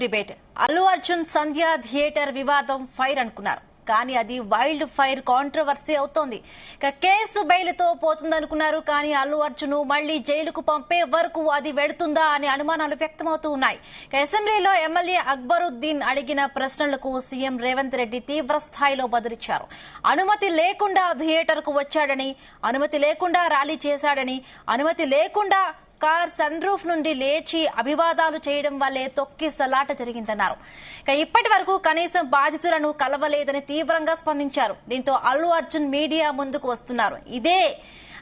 Debate Allu Arjun సంధ్య theatre వివాదం fire అనుకున్నారు కానీ అది వైల్డ్ ఫైర్ కాంట్రవర్సీ అవుతోంది. కేసు బెయిల్తో పోతుందనుకున్నారు కానీ అల్లు అర్జున్ మళ్లీ జైలుకు పంపే వరకు అది వెడుతుందా అనే అనుమానాలు వ్యక్తమవుతూ ఉన్నాయి. అసెంబ్లీలో ఎమ్మెల్యే అక్బరుద్దీన్ అడిగిన ప్రశ్నలకు సీఎం రేవంత్ రెడ్డి తీవ్ర స్థాయిలో బదులిచ్చారు. అనుమతి లేకుండా థియేటర్ కు వచ్చాడని, అనుమతి లేకుండా ర్యాలీ చేశాడని, అనుమతి లేకుండా కార్ సన్ రూఫ్ నుండి లేచి అభివాదాలు చేయడం వల్లే తొక్కిసలాట జరిగిందన్నారు. ఇప్పటి వరకు కనీసం బాధితులను కలవలేదని తీవ్రంగా స్పందించారు. దీంతో అల్లు అర్జున్ మీడియా ముందుకు వస్తున్నారు. ఇదే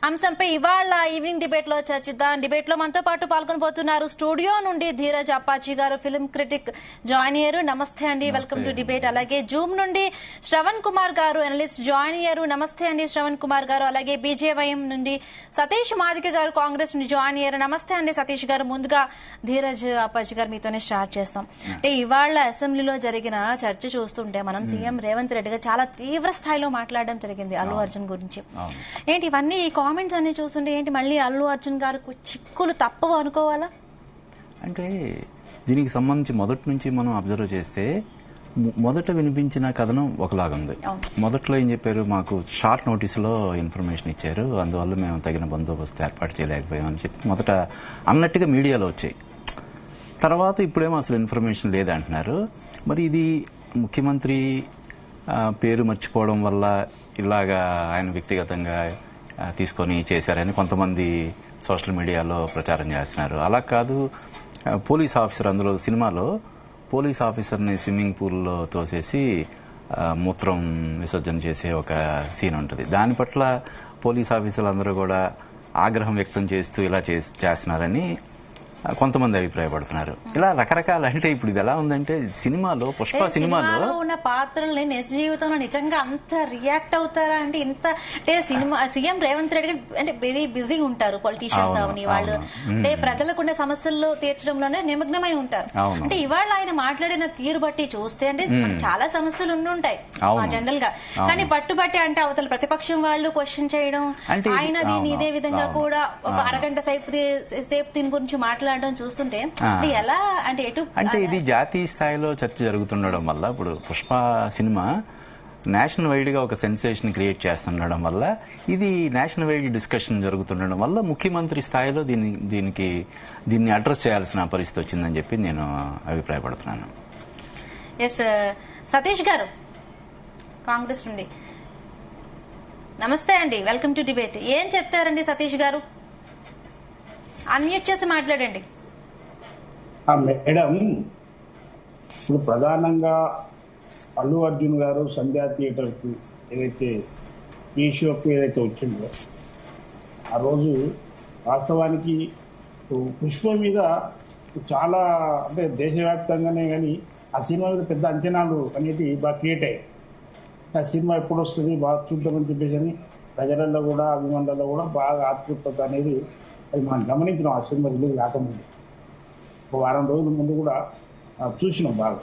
అంశంపై ఇవాళ ఈవినింగ్ డిబేట్ లో చర్చిద్దాం. డిబేట్ లో మనతో పాటు పాల్గొనబోతున్నారు స్టూడియో నుండి ధీరజ్ అప్పాజీ గారు, ఫిల్మ్ క్రిటిక్ జాయిన్ అయ్యారు. నమస్తే అండి, వెల్కమ్ టు డిబేట్. అలాగే జూమ్ నుండి శ్రవణ్ కుమార్ గారు, అనలిస్ట్ జాయిన్ అయ్యారు. నమస్తే అండి శ్రవణ్ కుమార్ గారు. అలాగే బీజేవైఎం నుండి సతీష్ మాదిక గారు కాంగ్రెస్ నుండి జాయిన్ అయ్యారు. నమస్తే అండి సతీష్ గారు. ముందుగా ధీరజ్ అప్పాజీ గారు మీతోనే స్టార్ట్ చేస్తాం. అంటే ఇవాళ అసెంబ్లీలో జరిగిన చర్చ చూస్తుంటే మనం సీఎం రేవంత్ రెడ్డి గారు చాలా తీవ్ర స్థాయిలో మాట్లాడడం జరిగింది అల్లు అర్జున్ గురించి. ఏంటి ఇవన్నీ కామెంట్స్ అన్ని చూస్తుంటే ఏంటి మళ్ళీ అల్లు అర్జున్ గారికి చిక్కులు తప్పవు అనుకోవాలా? అంటే దీనికి సంబంధించి మొదటి నుంచి మనం అబ్జర్వ్ చేస్తే మొదట వినిపించిన కథనం ఒకలాగా ఉంది. మొదట్లో ఏం చెప్పారు, మాకు షార్ట్ నోటీసులో ఇన్ఫర్మేషన్ ఇచ్చారు, అందువల్ల మేము తగిన బందోబస్తు ఏర్పాటు చేయలేకపోయామని చెప్పి మొదట అన్నట్టుగా మీడియాలో వచ్చాయి. తర్వాత ఇప్పుడేమో అసలు ఇన్ఫర్మేషన్ లేదంటున్నారు. మరి ఇది ముఖ్యమంత్రి పేరు మర్చిపోవడం వల్ల ఇలాగా ఆయన వ్యక్తిగతంగా తీసుకొని చేశారని కొంతమంది సోషల్ మీడియాలో ప్రచారం చేస్తున్నారు. అలా కాదు, పోలీస్ ఆఫీసర్, అందులో సినిమాలో పోలీస్ ఆఫీసర్ని స్విమ్మింగ్ పూల్లో తోసేసి మూత్రం విసర్జన చేసే ఒక సీన్ ఉంటుంది. దాని పట్ల పోలీస్ ఆఫీసర్లు అందరూ కూడా ఆగ్రహం వ్యక్తం చేస్తూ ఇలా చేస్తున్నారని కొంతమంది అభిప్రాయపడుతున్నారు. ఇలా రకరకాల, అంటే ఇప్పుడు ఇది ఎలా ఉందంటే సినిమాలో పుష్ప సినిమాలో ఉన్న పాత్రల్ని నిజ జీవితంలో నిజంగా అంత రియాక్ట్ అవుతారా అంటే ఇంత అంటే సినిమా సీఎం రేవంత్ రెడ్డి అంటే వెరీ బిజీ ఉంటారు. పొలిటీషియన్స్ అవని వాళ్ళు అంటే ప్రజలకు ఉండే సమస్యలు తీర్చడంలోనే నిమగ్నమై ఉంటారు. అంటే ఇవాళ ఆయన మాట్లాడిన తీరు బట్టి చూస్తే అంటే చాలా సమస్యలు ఉంటాయి జనరల్ గా, కానీ పట్టుబట్టి అంటే అవతల ప్రతిపక్షం వాళ్ళు క్వశ్చన్ చేయడం, ఆయన దీన్ని ఇదే విధంగా కూడా ఒక అరగంట సేపు దీని గురించి మాట్లాడడం చూస్తుంటే ఎలా అంటే ఎటు అంటే ఇది జాతీయ స్థాయిలో చర్చ జరుగుతుండడం వల్ల, ఇప్పుడు పుష్ప సినిమా నేషనల్ వైడ్ గా ఒక సెన్సేషన్ క్రియేట్ చేస్తుండడం వల్ల, ఇది నేషనల్ వైడ్ డిస్కషన్ జరుగుతుండడం వల్ల ముఖ్యమంత్రి స్థాయిలో దీన్ని అడ్రస్ చేయాల్సిన పరిస్థితి వచ్చిందని చెప్పి నేను అభిప్రాయపడుతున్నాను. ఎస్ సతీష్ గారు కాంగ్రెస్ నుండి నమస్తే అండి, వెల్కమ్ టు డిబేట్. ఏం చెప్తారండి సతీష్ గారు? అన్మ్యూట్ చేసి మాట్లాడండి. మేడం, ఇప్పుడు ప్రధానంగా అల్లు అర్జున్ గారు సంధ్యా థియేటర్కి ఏదైతే ఈ షోకి ఏదైతే వచ్చిందో ఆ రోజు వాస్తవానికి పుష్ప మీద చాలా అంటే దేశవ్యాప్తంగానే కానీ ఆ సినిమా మీద పెద్ద అంచనాలు అనేది బాగా క్రియేట్ అయ్యాయి. ఆ సినిమా ఎప్పుడు వస్తుంది బాగా చూద్దామని చెప్పేసి అని ప్రజలలో కూడా అభిమానులలో కూడా బాగా ఆతృత అనేది అది మనం గమనించినాం. ఆ సినిమా రిలీజ్ కాకముందు ఒక వారం రోజుల ముందు కూడా చూసినాం బాగా.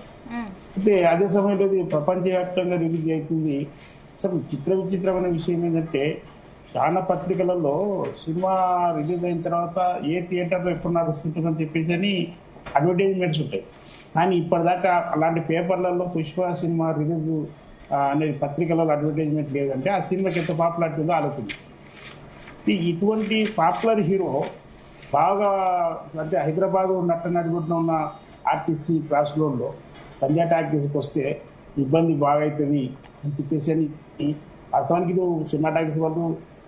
అయితే అదే సమయంలో ఇది ప్రపంచవ్యాప్తంగా రిలీజ్ అవుతుంది. అసలు విచిత్రమైన విషయం ఏంటంటే చాలా పత్రికలలో సినిమా రిలీజ్ అయిన తర్వాత ఏ థియేటర్లో ఎప్పుడు నడుస్తుంటుందని చెప్పేసి అని అడ్వర్టైజ్మెంట్స్ ఉంటాయి. కానీ ఇప్పటిదాకా అలాంటి పేపర్లలో పుష్ప సినిమా రిలీజ్ అనేది పత్రికలలో అడ్వర్టైజ్మెంట్ లేదంటే ఆ సినిమాకి ఎంత పాపులారిటీ ఉందో ఆలోచింది. ఇటువంటి పాపులర్ హీరో బాగా అంటే హైదరాబాద్ నడుగుతున్న ఉన్న ఆర్టీసీ క్లాస్ రోడ్లో సంధ్యా టాకీస్కి వస్తే ఇబ్బంది బాగా అవుతుంది అని చెప్పేసి అని వాస్తవానికి సినిమా టాకీస్ వాళ్ళు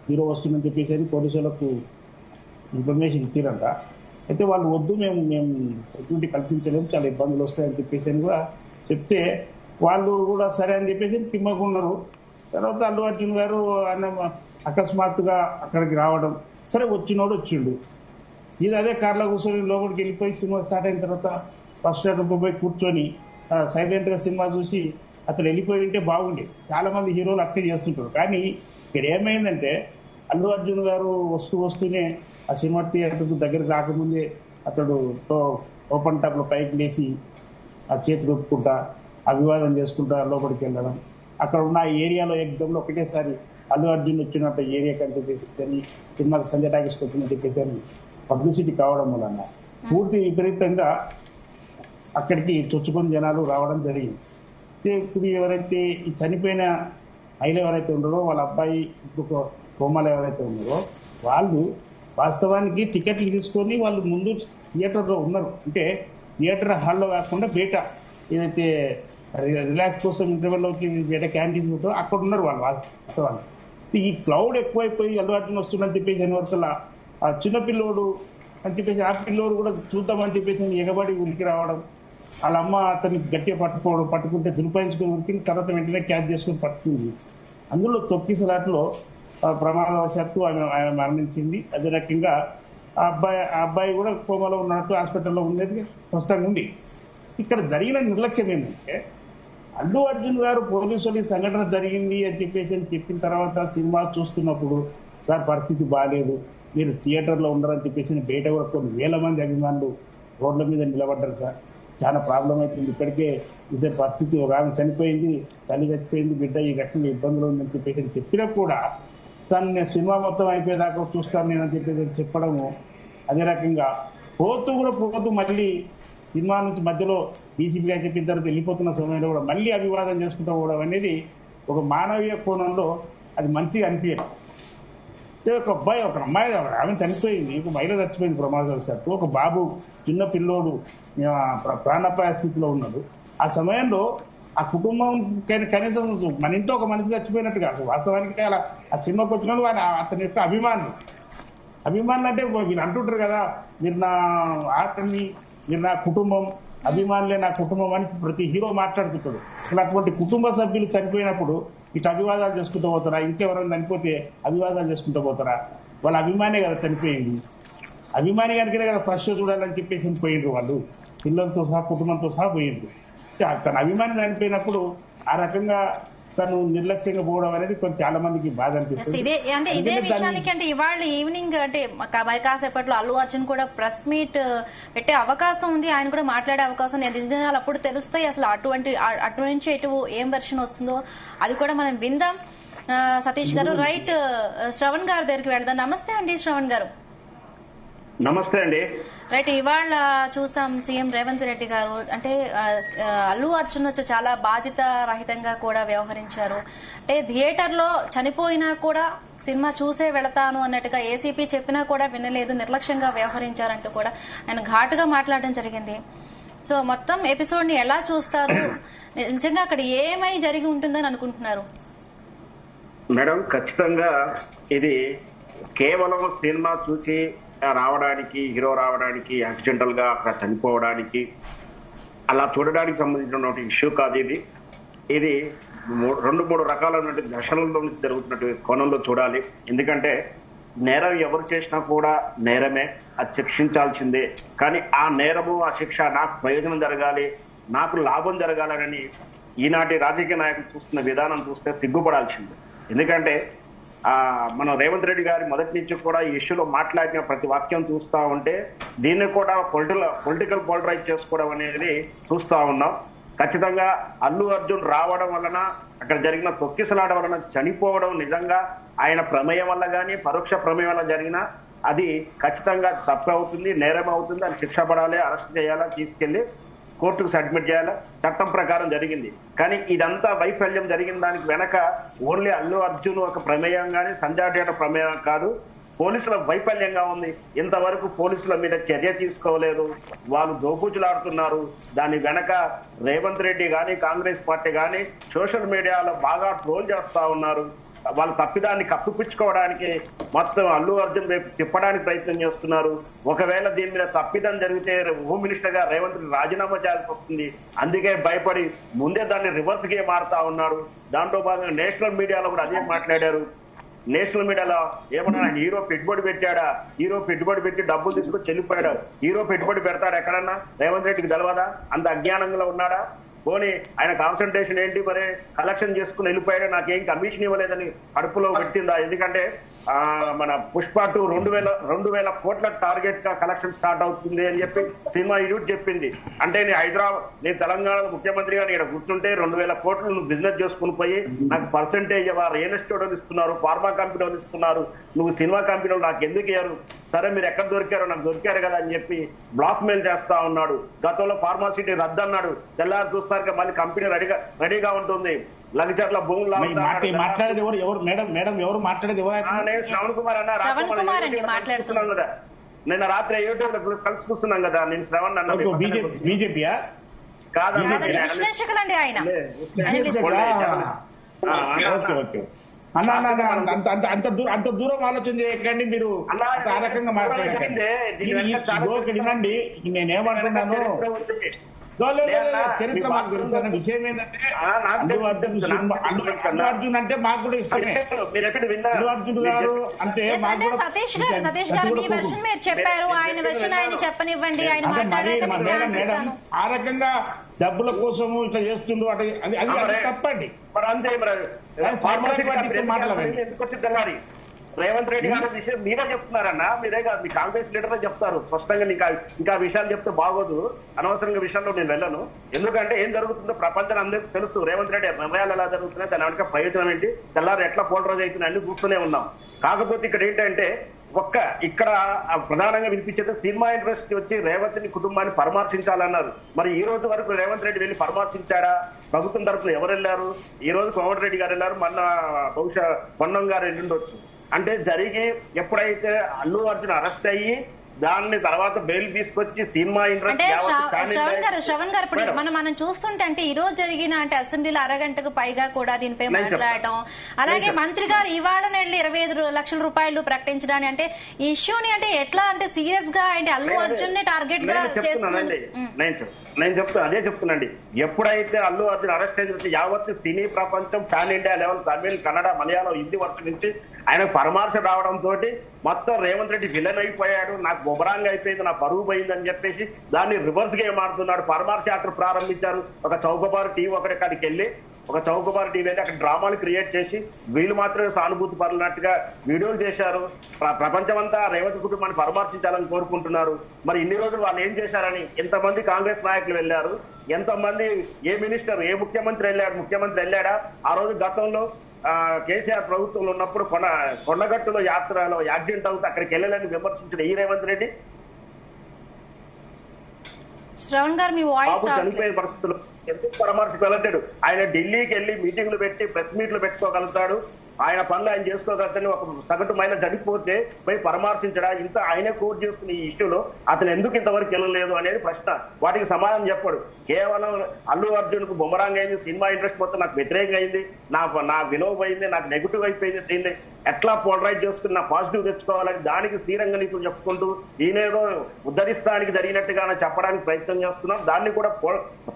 హీరో వస్తుందని చెప్పేసి అని పోలీసులకు ఇన్ఫర్మేషన్ ఇచ్చారంట. అయితే వాళ్ళు వద్దు, మేము సెక్యూరిటీ కల్పించలేము, చాలా ఇబ్బందులు వస్తాయని చెప్పేసి అని కూడా చెప్తే వాళ్ళు కూడా సరే అని చెప్పేసి తిమ్మకున్నారు. తర్వాత అల్లు అర్జున్ గారు ఆయన అకస్మాత్తుగా అక్కడికి రావడం, సరే వచ్చినోడు వచ్చిండు, ఇది అదే కార్లో కూర్చొని లోపలికి వెళ్ళిపోయి సినిమా స్టార్ట్ అయిన తర్వాత ఫస్ట్ రూపం పోయి కూర్చొని సైలెంట్గా సినిమా చూసి అతను వెళ్ళిపోయి ఉంటే బాగుండే. చాలా మంది హీరోలు అట్టే చేస్తుంటారు. కానీ ఇక్కడ ఏమైందంటే అల్లు అర్జున్ గారు వస్తూనే ఆ సినిమా థియేటర్కు దగ్గరికి రాకముందే అతడు ఓపెన్ టాప్లో పైకి లేచి ఆ చేతి రుక్కుంటా అభివాదం చేసుకుంటా లోపలికి వెళ్ళడం, అక్కడ ఉన్న ఏరియాలో ఎగ్జామ్లో ఒకటేసారి అల్లు అర్జున్ వచ్చినట్టు ఏరియా కంటే చెప్పేసి సినిమాకి సంధ్య టాకీస్కి వచ్చిందని చెప్పేసి పబ్లిసిటీ కావడం వలన పూర్తి విపరీతంగా అక్కడికి చొచ్చుకొని జనాలు రావడం జరిగింది. ఇప్పుడు ఎవరైతే ఈ చనిపోయిన మహిళ ఎవరైతే ఉన్నారో వాళ్ళ అబ్బాయి ఇంకొక కోమలు ఎవరైతే ఉన్నారో వాళ్ళు వాస్తవానికి టికెట్లు తీసుకొని వాళ్ళు ముందు థియేటర్లో ఉన్నారు. అంటే థియేటర్ హాల్లో కాకుండా బయట ఏదైతే రిలాక్స్ కోసం ఇంటర్వెల్లోకి బయట క్యాంటీన్ ఉంటుందో అక్కడ ఉన్నారు వాళ్ళు వాస్తవానికి. ఈ క్లౌడ్ ఎక్కువైపోయి అల్లు అర్జున్ వస్తుందని చెప్పేసి అనివర్తల ఆ చిన్నపిల్లోడు అని చెప్పేసి ఆ పిల్లోడు కూడా చూద్దామని చెప్పేసి ఎగబడి ఉరికి రావడం, వాళ్ళ అమ్మ అతన్ని గట్టిగా పట్టుకుంటే దులిపాయించుకొని ఉరికిన తర్వాత వెంటనే క్యాచ్ చేసుకుని పట్టుకుంది. అందులో తొక్కిసలాట్లో ప్రమాదవశాత్తు ఆమె మరణించింది. అదే రకంగా ఆ అబ్బాయి కూడా కోమాలో ఉన్నట్టు హాస్పిటల్లో ఉండేది స్పష్టంగా ఉంది. ఇక్కడ జరిగిన నిర్లక్ష్యం ఏంటంటే అల్లు అర్జున్ గారు పోలీసులు సంఘటన జరిగింది అని చెప్పిన తర్వాత సినిమా చూస్తున్నప్పుడు సార్ పరిస్థితి బాగాలేదు, మీరు థియేటర్లో ఉండరని చెప్పేసి బయట కూడా కొన్ని వేల మంది అభిమానులు రోడ్ల మీద నిలబడ్డారు సార్, చాలా ప్రాబ్లం అవుతుంది, ఇప్పటికే ఇద్దరు పరిస్థితి, ఒక ఆమె చనిపోయింది, తల్లి చచ్చిపోయింది, బిడ్డ ఈ రకంగా ఇబ్బందులు ఉందని చెప్పేసి చెప్పినా కూడా తను సినిమా మొత్తం అయిపోయేదాకా చూస్తాను నేనని చెప్పేసి చెప్పడము, అదే రకంగా పోతూ మళ్ళీ సినిమా నుంచి మధ్యలో డీసీపీగా చెప్పిన తర్వాత వెళ్ళిపోతున్న సమయంలో కూడా మళ్ళీ అభివాదం చేసుకుంటూ పోవడం అనేది ఒక మానవీయ కోణంలో అది మంచిగా అనిపించదు. ఒక అమ్మాయి ఆమె చనిపోయింది, ఒక మహిళ చచ్చిపోయింది ప్రమాదవశాత్తు, ఒక బాబు చిన్న పిల్లోడు ప్రాణాపాయ స్థితిలో ఉన్నాడు. ఆ సమయంలో ఆ కుటుంబం కనీసం మన ఇంట్లో ఒక మనిషి చచ్చిపోయినట్టుగా అసలు వాస్తవానికి అలా ఆ సినిమాకి వచ్చిన అతని యొక్క అభిమానులు అంటే వీళ్ళు అంటుంటారు కదా, మీరు నా ఆత్మని, మీరు నా కుటుంబం, అభిమానులే నా కుటుంబం అని ప్రతి హీరో మాట్లాడుతుంటాడు. అసలు అటువంటి కుటుంబ సభ్యులు చనిపోయినప్పుడు ఇటు అభివాదాలు చేసుకుంటూ పోతారా, ఇంకెవరైనా చనిపోతే అభివాదాలు చేసుకుంటూ పోతారా? వాళ్ళ అభిమానే కదా చనిపోయింది, అభిమాని కనుకనే కదా ఫస్ట్ చూడాలని చెప్పేసి పోయిండ్రు వాళ్ళు, పిల్లలతో సహా కుటుంబంతో సహా పోయిండ్రు. తన అభిమాని చనిపోయినప్పుడు ఆ రకంగా తను నిర్లక్ష్యంగా పోవడం అనేది కొంచెం చాలా మందికి బాధ అనిపిస్తుంది. ఇదే విషయానికి అంటే ఇవాళ ఈవినింగ్ అంటే మరి కాసేపట్లో అల్లు అర్జున్ కూడా ప్రెస్ మీట్ పెట్టే అవకాశం ఉంది, ఆయన కూడా మాట్లాడే అవకాశం, నిజాలు అప్పుడు తెలుస్తాయి. అసలు అటు నుంచి ఎటు ఏం వెర్షన్ వస్తుందో అది కూడా మనం విందాం. సతీష్ గారు, రైట్, శ్రవణ్ గారి దగ్గరికి వెళ్దాం. నమస్తే అండి శ్రవణ్ గారు. నమస్తే అండి. రైట్, ఇవాళ చూసాం సీఎం రేవంత్ రెడ్డి గారు అంటే అల్లు అర్జున్ వచ్చి చాలా బాధ్యత రహితంగా కూడా వ్యవహరించారు. అంటే థియేటర్లో చనిపోయినా కూడా సినిమా చూసే వెళతాను అన్నట్టుగా ఏసీపీ చెప్పినా కూడా వినలేదు, నిర్లక్ష్యంగా వ్యవహరించారంటూ కూడా ఆయన ఘాటుగా మాట్లాడడం జరిగింది. సో మొత్తం ఎపిసోడ్ ని ఎలా చూస్తారు, నిజంగా అక్కడ ఏమై జరిగి ఉంటుందని అనుకుంటున్నారు? మేడం, ఖచ్చితంగా ఇది కేవలం సినిమా చూసి రావడానికి, హీరో రావడానికి, యాక్సిడెంటల్ గా అక్కడ చనిపోవడానికి అలా చూడడానికి సంబంధించినటువంటి ఇష్యూ కాదు. ఇది 2-3 రకాలైనటువంటి దశలలో జరుగుతున్నటువంటి కోణంలో చూడాలి. ఎందుకంటే నేరం ఎవరు చేసినా కూడా నేరమే, అది శిక్షించాల్సిందే. కానీ ఆ నేరము, ఆ శిక్ష నాకు ప్రయోజనం జరగాలి, నాకు లాభం జరగాలని ఈనాటి రాజకీయ నాయకులు చూస్తున్న విధానం చూస్తే సిగ్గుపడాల్సిందే. ఎందుకంటే మన రేవంత్ రెడ్డి గారి మొదటి నుంచి కూడా ఈ ఇష్యూలో మాట్లాడిన ప్రతి వాక్యం చూస్తూ ఉంటే దీన్ని కూడా పొలిటికల్ పోలరైజ్ చేసుకోవడం అనేది చూస్తూ ఉన్నాం. ఖచ్చితంగా అల్లు అర్జున్ రావడం వలన, అక్కడ జరిగిన తొక్కిసలాట వలన చనిపోవడం నిజంగా ఆయన ప్రమేయం వల్ల కానీ పరోక్ష ప్రమేయం వల్ల జరిగినా అది ఖచ్చితంగా తప్పు అవుతుంది, నేరం అవుతుంది, అది శిక్ష పడాలి, అరెస్ట్ చేయాలా, తీసుకెళ్లి కోర్టుకు సబ్మిట్ చేయాలి, చట్టం ప్రకారం జరిగింది. కానీ ఇదంతా వైఫల్యం జరిగిన దానికి వెనక ఓన్లీ అల్లు అర్జున్ ఒక ప్రమేయం కానీ సంజయ్ థియేటర్ ప్రమేయం కాదు, పోలీసుల వైఫల్యంగా ఉంది. ఇంతవరకు పోలీసుల మీద చర్య తీసుకోలేదు, వాళ్ళు దోపుచులాడుతున్నారు. దాని వెనక రేవంత్ రెడ్డి కానీ కాంగ్రెస్ పార్టీ కానీ సోషల్ మీడియాలో బాగా ట్రోల్ చేస్తా ఉన్నారు. వాళ్ళ తప్పిదాన్ని కప్పిపుచ్చుకోవడానికి మొత్తం అల్లు అర్జున్ వైపు తిప్పడానికి ప్రయత్నం చేస్తున్నారు. ఒకవేళ దీని మీద తప్పిదం జరిగితే హోమ్ మినిస్టర్ గా రేవంత్ రెడ్డి రాజీనామా చేయాల్సి వస్తుంది. అందుకే భయపడి ముందే దాన్ని రివర్స్ గేమ్ ఆడుతా ఉన్నారు. దాంట్లో భాగంగా నేషనల్ మీడియాలో కూడా అదే మాట్లాడారు. నేషనల్ మీడియాలో ఏమన్నా హీరో పెట్టుబడి పెట్టాడా, హీరో పెట్టుబడి పెట్టి డబ్బులు తీసుకొని చెల్లిపోయాడు, హీరో పెట్టుబడి పెడతాడు ఎక్కడన్నా, రేవంత్ రెడ్డికి తెలవదా, అంత అజ్ఞానంగా ఉన్నాడా? పోనీ ఆయన కాన్సన్ట్రేషన్ ఏంటి, మరి కలెక్షన్ చేసుకుని వెళ్ళిపోయాడు, నాకేం కమిషన్ ఇవ్వలేదని కడుపులో పెట్టిందా? ఎందుకంటే మన పుష్ప 2 2,000 కోట్ల టార్గెట్ గా కలెక్షన్ స్టార్ట్ అవుతుంది అని చెప్పి సినిమా యూనిట్ చెప్పింది. అంటే నేను తెలంగాణ ముఖ్యమంత్రిగా ఇక్కడ కూర్చుంటే 2,000 కోట్లు నువ్వు బిజినెస్ చేసుకుని పోయి నాకు పర్సెంటేజ్ రియల్ ఎస్టేట్ వాళ్ళు ఇస్తున్నారు, ఫార్మా కంపెనీ వాళ్ళు ఇస్తున్నారు, నువ్వు సినిమా కంపెనీ వాళ్ళు నాకు ఎందుకు ఇయ్యారు, సరే మీరు ఎక్కడ దొరికారో నాకు దొరికారు కదా అని చెప్పి బ్లాక్ మెయిల్ చేస్తా ఉన్నాడు. గతంలో ఫార్మాసిటీ రద్దు అన్నాడు, తెల్లారి చూస్తారు మళ్ళీ కంపెనీ రెడీగా ఉంటుంది. లగ్జర్ల భూములు మాట్లాడేది ఎవరు మేడం ఎవరు మాట్లాడేది నేను శ్రవణ్ కుమార్ అన్నాను కదా, నిన్న రాత్రి యూట్యూబ్ లో కలిసి కూర్చున్నాం కదా, నేను శ్రవణ్ అన్న బీజేపీయా కాదండి విశ్లేషకులండి ఆయన. అంత దూరం ఆలోచన చేయకండి మీరు, ఆ రకంగా మాట్లాడకండి. వినండి, నేనేమంటున్నాను, చరిత్ర మాకు తెలుసు అన్న విషయం ఏంటంటే అల్లు అర్జున్ అంటే మాకు కూడా ఇష్టమే. అల్లు అర్జున్ గారు అంటే సతీష్ గారు మీ వెర్షన్ మీరు చెప్పారు, ఆయన వెర్షన్ ఆయన చెప్పనివ్వండి, ఆయన మేడం ఆ రకంగా డబ్బుల కోసము ఇట్లా చేస్తుండ్రు అంటే అది తప్పండి. మాట్లాడండి. రేవంత్ రెడ్డి గారి విషయం మీరే చెప్తున్నారన్నా, మీరే కాదు మీ కాంగ్రెస్ లీడర్ చెప్తారు స్పష్టంగా. ఇంకా విషయాలు చెప్తే బాగోదు, అనవసరంగా విషయంలో నేను వెళ్ళను. ఎందుకంటే ఏం జరుగుతుందో ప్రపంచం అందరికీ తెలుసు. రేవంత్ రెడ్డి నిర్ణయాలు ఎలా జరుగుతున్నాయి, దాని వెనక ప్రయోజనం ఏంటి, తెల్లారు ఎట్లా పోలరైజ్ అవుతున్నాయి అన్ని చూస్తూనే ఉన్నాం. కాకపోతే ఇక్కడ ఏంటంటే ఇక్కడ ప్రధానంగా వినిపించేది సినిమా ఇండస్ట్రీ వచ్చి రేవంత్ ని కుటుంబాన్ని పరామర్శించాలన్నారు. మరి ఈ రోజు వరకు రేవంత్ రెడ్డి వెళ్ళి పరామర్శించారా? ప్రభుత్వం తరఫున ఎవరు వెళ్ళారు? ఈ రోజు కోమటిరెడ్డి గారు వెళ్ళారు, బహుశా పొన్నం గారు వెళ్ళిండొచ్చు. అంటే జరిగి ఎప్పుడైతే అల్లు అర్జున్ అరెస్ట్ అయ్యి దాన్ని తర్వాత బెయిల్ తీసుకొచ్చి సినిమా అంటే శ్రవణ్ గారు ఇప్పుడు మనం చూస్తుంటే అంటే ఈ రోజు జరిగిన అంటే అసెంబ్లీలో అరగంటకు పైగా కూడా దీనిపై మాట్లాడటం, అలాగే మంత్రి గారు ఇవాళ 25 లక్షల రూపాయలు ప్రకటించడానికి అంటే ఈ ఇష్యూని అంటే ఎట్లా అంటే సీరియస్ గా అంటే అల్లు అర్జున్ ని టార్గెట్ గా చేస్తున్నారు. నేను అదే చెప్తున్నాండి, ఎప్పుడైతే అల్లు అర్జున్ అరెస్ట్ అయిన యావత్ సినీ ప్రపంచం pan India level Tamil, Kannada, Malayalam, Hindi వర్షం నుంచి ఆయన పరామర్శ రావడంతో మొత్తం రేవంత్ రెడ్డి విలన్ అయిపోయాడు, నాకు బొబరాంగ్ అయిపోయింది, నా పరువు పోయిందని చెప్పేసి దాన్ని రివర్స్ గేమ్ ఆడుతున్నాడు. పరామర్శ యాత్ర ప్రారంభించారు. ఒక చౌకబారు టీవీ అక్కడికి వెళ్ళి అక్కడ డ్రామాలు క్రియేట్ చేసి వీళ్ళు మాత్రమే సానుభూతి పరులన్నట్టుగా వీడియోలు చేశారు. ప్రపంచమంతా రేవంత్ కుటుంబాన్ని పరామర్శించాలని కోరుకుంటున్నారు. మరి ఇన్ని రోజులు వాళ్ళు ఏం చేశారని ఎంతమంది కాంగ్రెస్ నాయకులు వెళ్ళారు, ఎంతమంది ఏ మినిస్టర్ ఏ ముఖ్యమంత్రి వెళ్ళాడా? ఆ రోజు గతంలో కేసీఆర్ ప్రభుత్వంలో ఉన్నప్పుడు కొండగట్టులో యాత్రలో యాక్సిడెంట్ అవుతే అక్కడికి వెళ్ళాలని విమర్శించిన ఈ రేవంత్ రెడ్డి చనిపోయే పరిస్థితులు ఎందుకు పరామర్శకు వెళ్ళట్టాడు? ఆయన ఢిల్లీకి వెళ్ళి మీటింగ్లు పెట్టి ప్రెస్ మీట్లు పెట్టుకోగలుగుతాడు, ఆయన పనులు ఆయన చేసుకోగలుగుతాడు. ఒక సగటు మహిళ చనిపోతే పోయి పరామర్శించడా? ఇంత ఆయనే కోర్టు చేస్తున్న ఈ ఇష్యూలో అతను ఎందుకు ఇంతవరకు వెళ్ళలేదు అనేది ప్రశ్న. వాటికి సమాధానం చెప్పాడు. కేవలం అల్లు అర్జున్ కు బొమ్మరాంగ్ అయింది, సినిమా ఇంట్రెస్ట్ మొత్తం నాకు వ్యతిరేకంగా అయింది, నా విలువ పోయింది, నాకు నెగిటివ్ అయిపోయింది, ఎట్లా పోలరైజ్ చేసుకుని నా పాజిటివ్ తెచ్చుకోవాలని దానికి శ్రీరంగ నీతులు చెప్పుకుంటూ ఈయనేదో ఉద్ధరిస్తానికి జరిగినట్టుగా చెప్పడానికి ప్రయత్నం చేస్తున్నాం. దాన్ని కూడా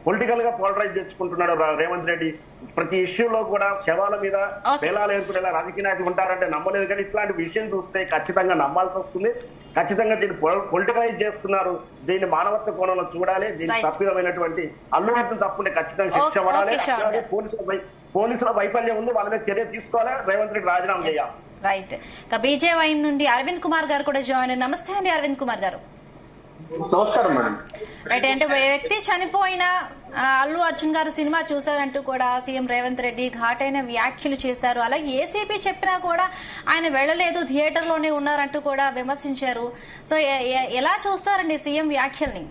పొలిటికల్ గా పోలరైజ్ తెచ్చుకుంటున్నాడు రేవంత్ రెడ్డి. ప్రతి ఇష్యూలో కూడా శవాల మీద పేలాలు ఏర్పడేలా రాజకీయ నాయకులు ఉంటారంటే నమ్మలేదు. కానీ ఇట్లాంటి విషయం చూస్తే ఖచ్చితంగా నమ్మాల్సి వస్తుంది. ఖచ్చితంగా దీన్ని పొలిటికలైజ్ చేస్తున్నారు. దీన్ని మానవత్వ కోణంలో చూడాలి. దీనికి తప్పిదమైనటువంటి అల్లు అర్జున్ తప్పుంటే ఖచ్చితంగా శిక్ష పడాలి. పోలీసుల వైఫల్యం ఉంది, వాళ్ళ మీద చర్య తీసుకోవాలి. రేవంత్ రెడ్డి రాజీనామా చేయాలి. రైట్. బీజేవైఎం నుండి అరవింద్ కుమార్ గారు కూడా జాయిన్. నమస్తే అండి అరవింద్ కుమార్ గారు. నమస్కారం మేడం. రైట్. అంటే వ్యక్తి చనిపోయిన అల్లు అర్జున్ గారు సినిమా చూశారంటూ కూడా సీఎం రేవంత్ రెడ్డి ఘాటైన వ్యాఖ్యలు చేశారు. అలాగే ఏసీపీ చెప్పినా కూడా ఆయన వెళ్లలేదు, థియేటర్ లోనే ఉన్నారంటూ కూడా విమర్శించారు. సో ఎలా చూస్తారండి సీఎం వ్యాఖ్యల్ని?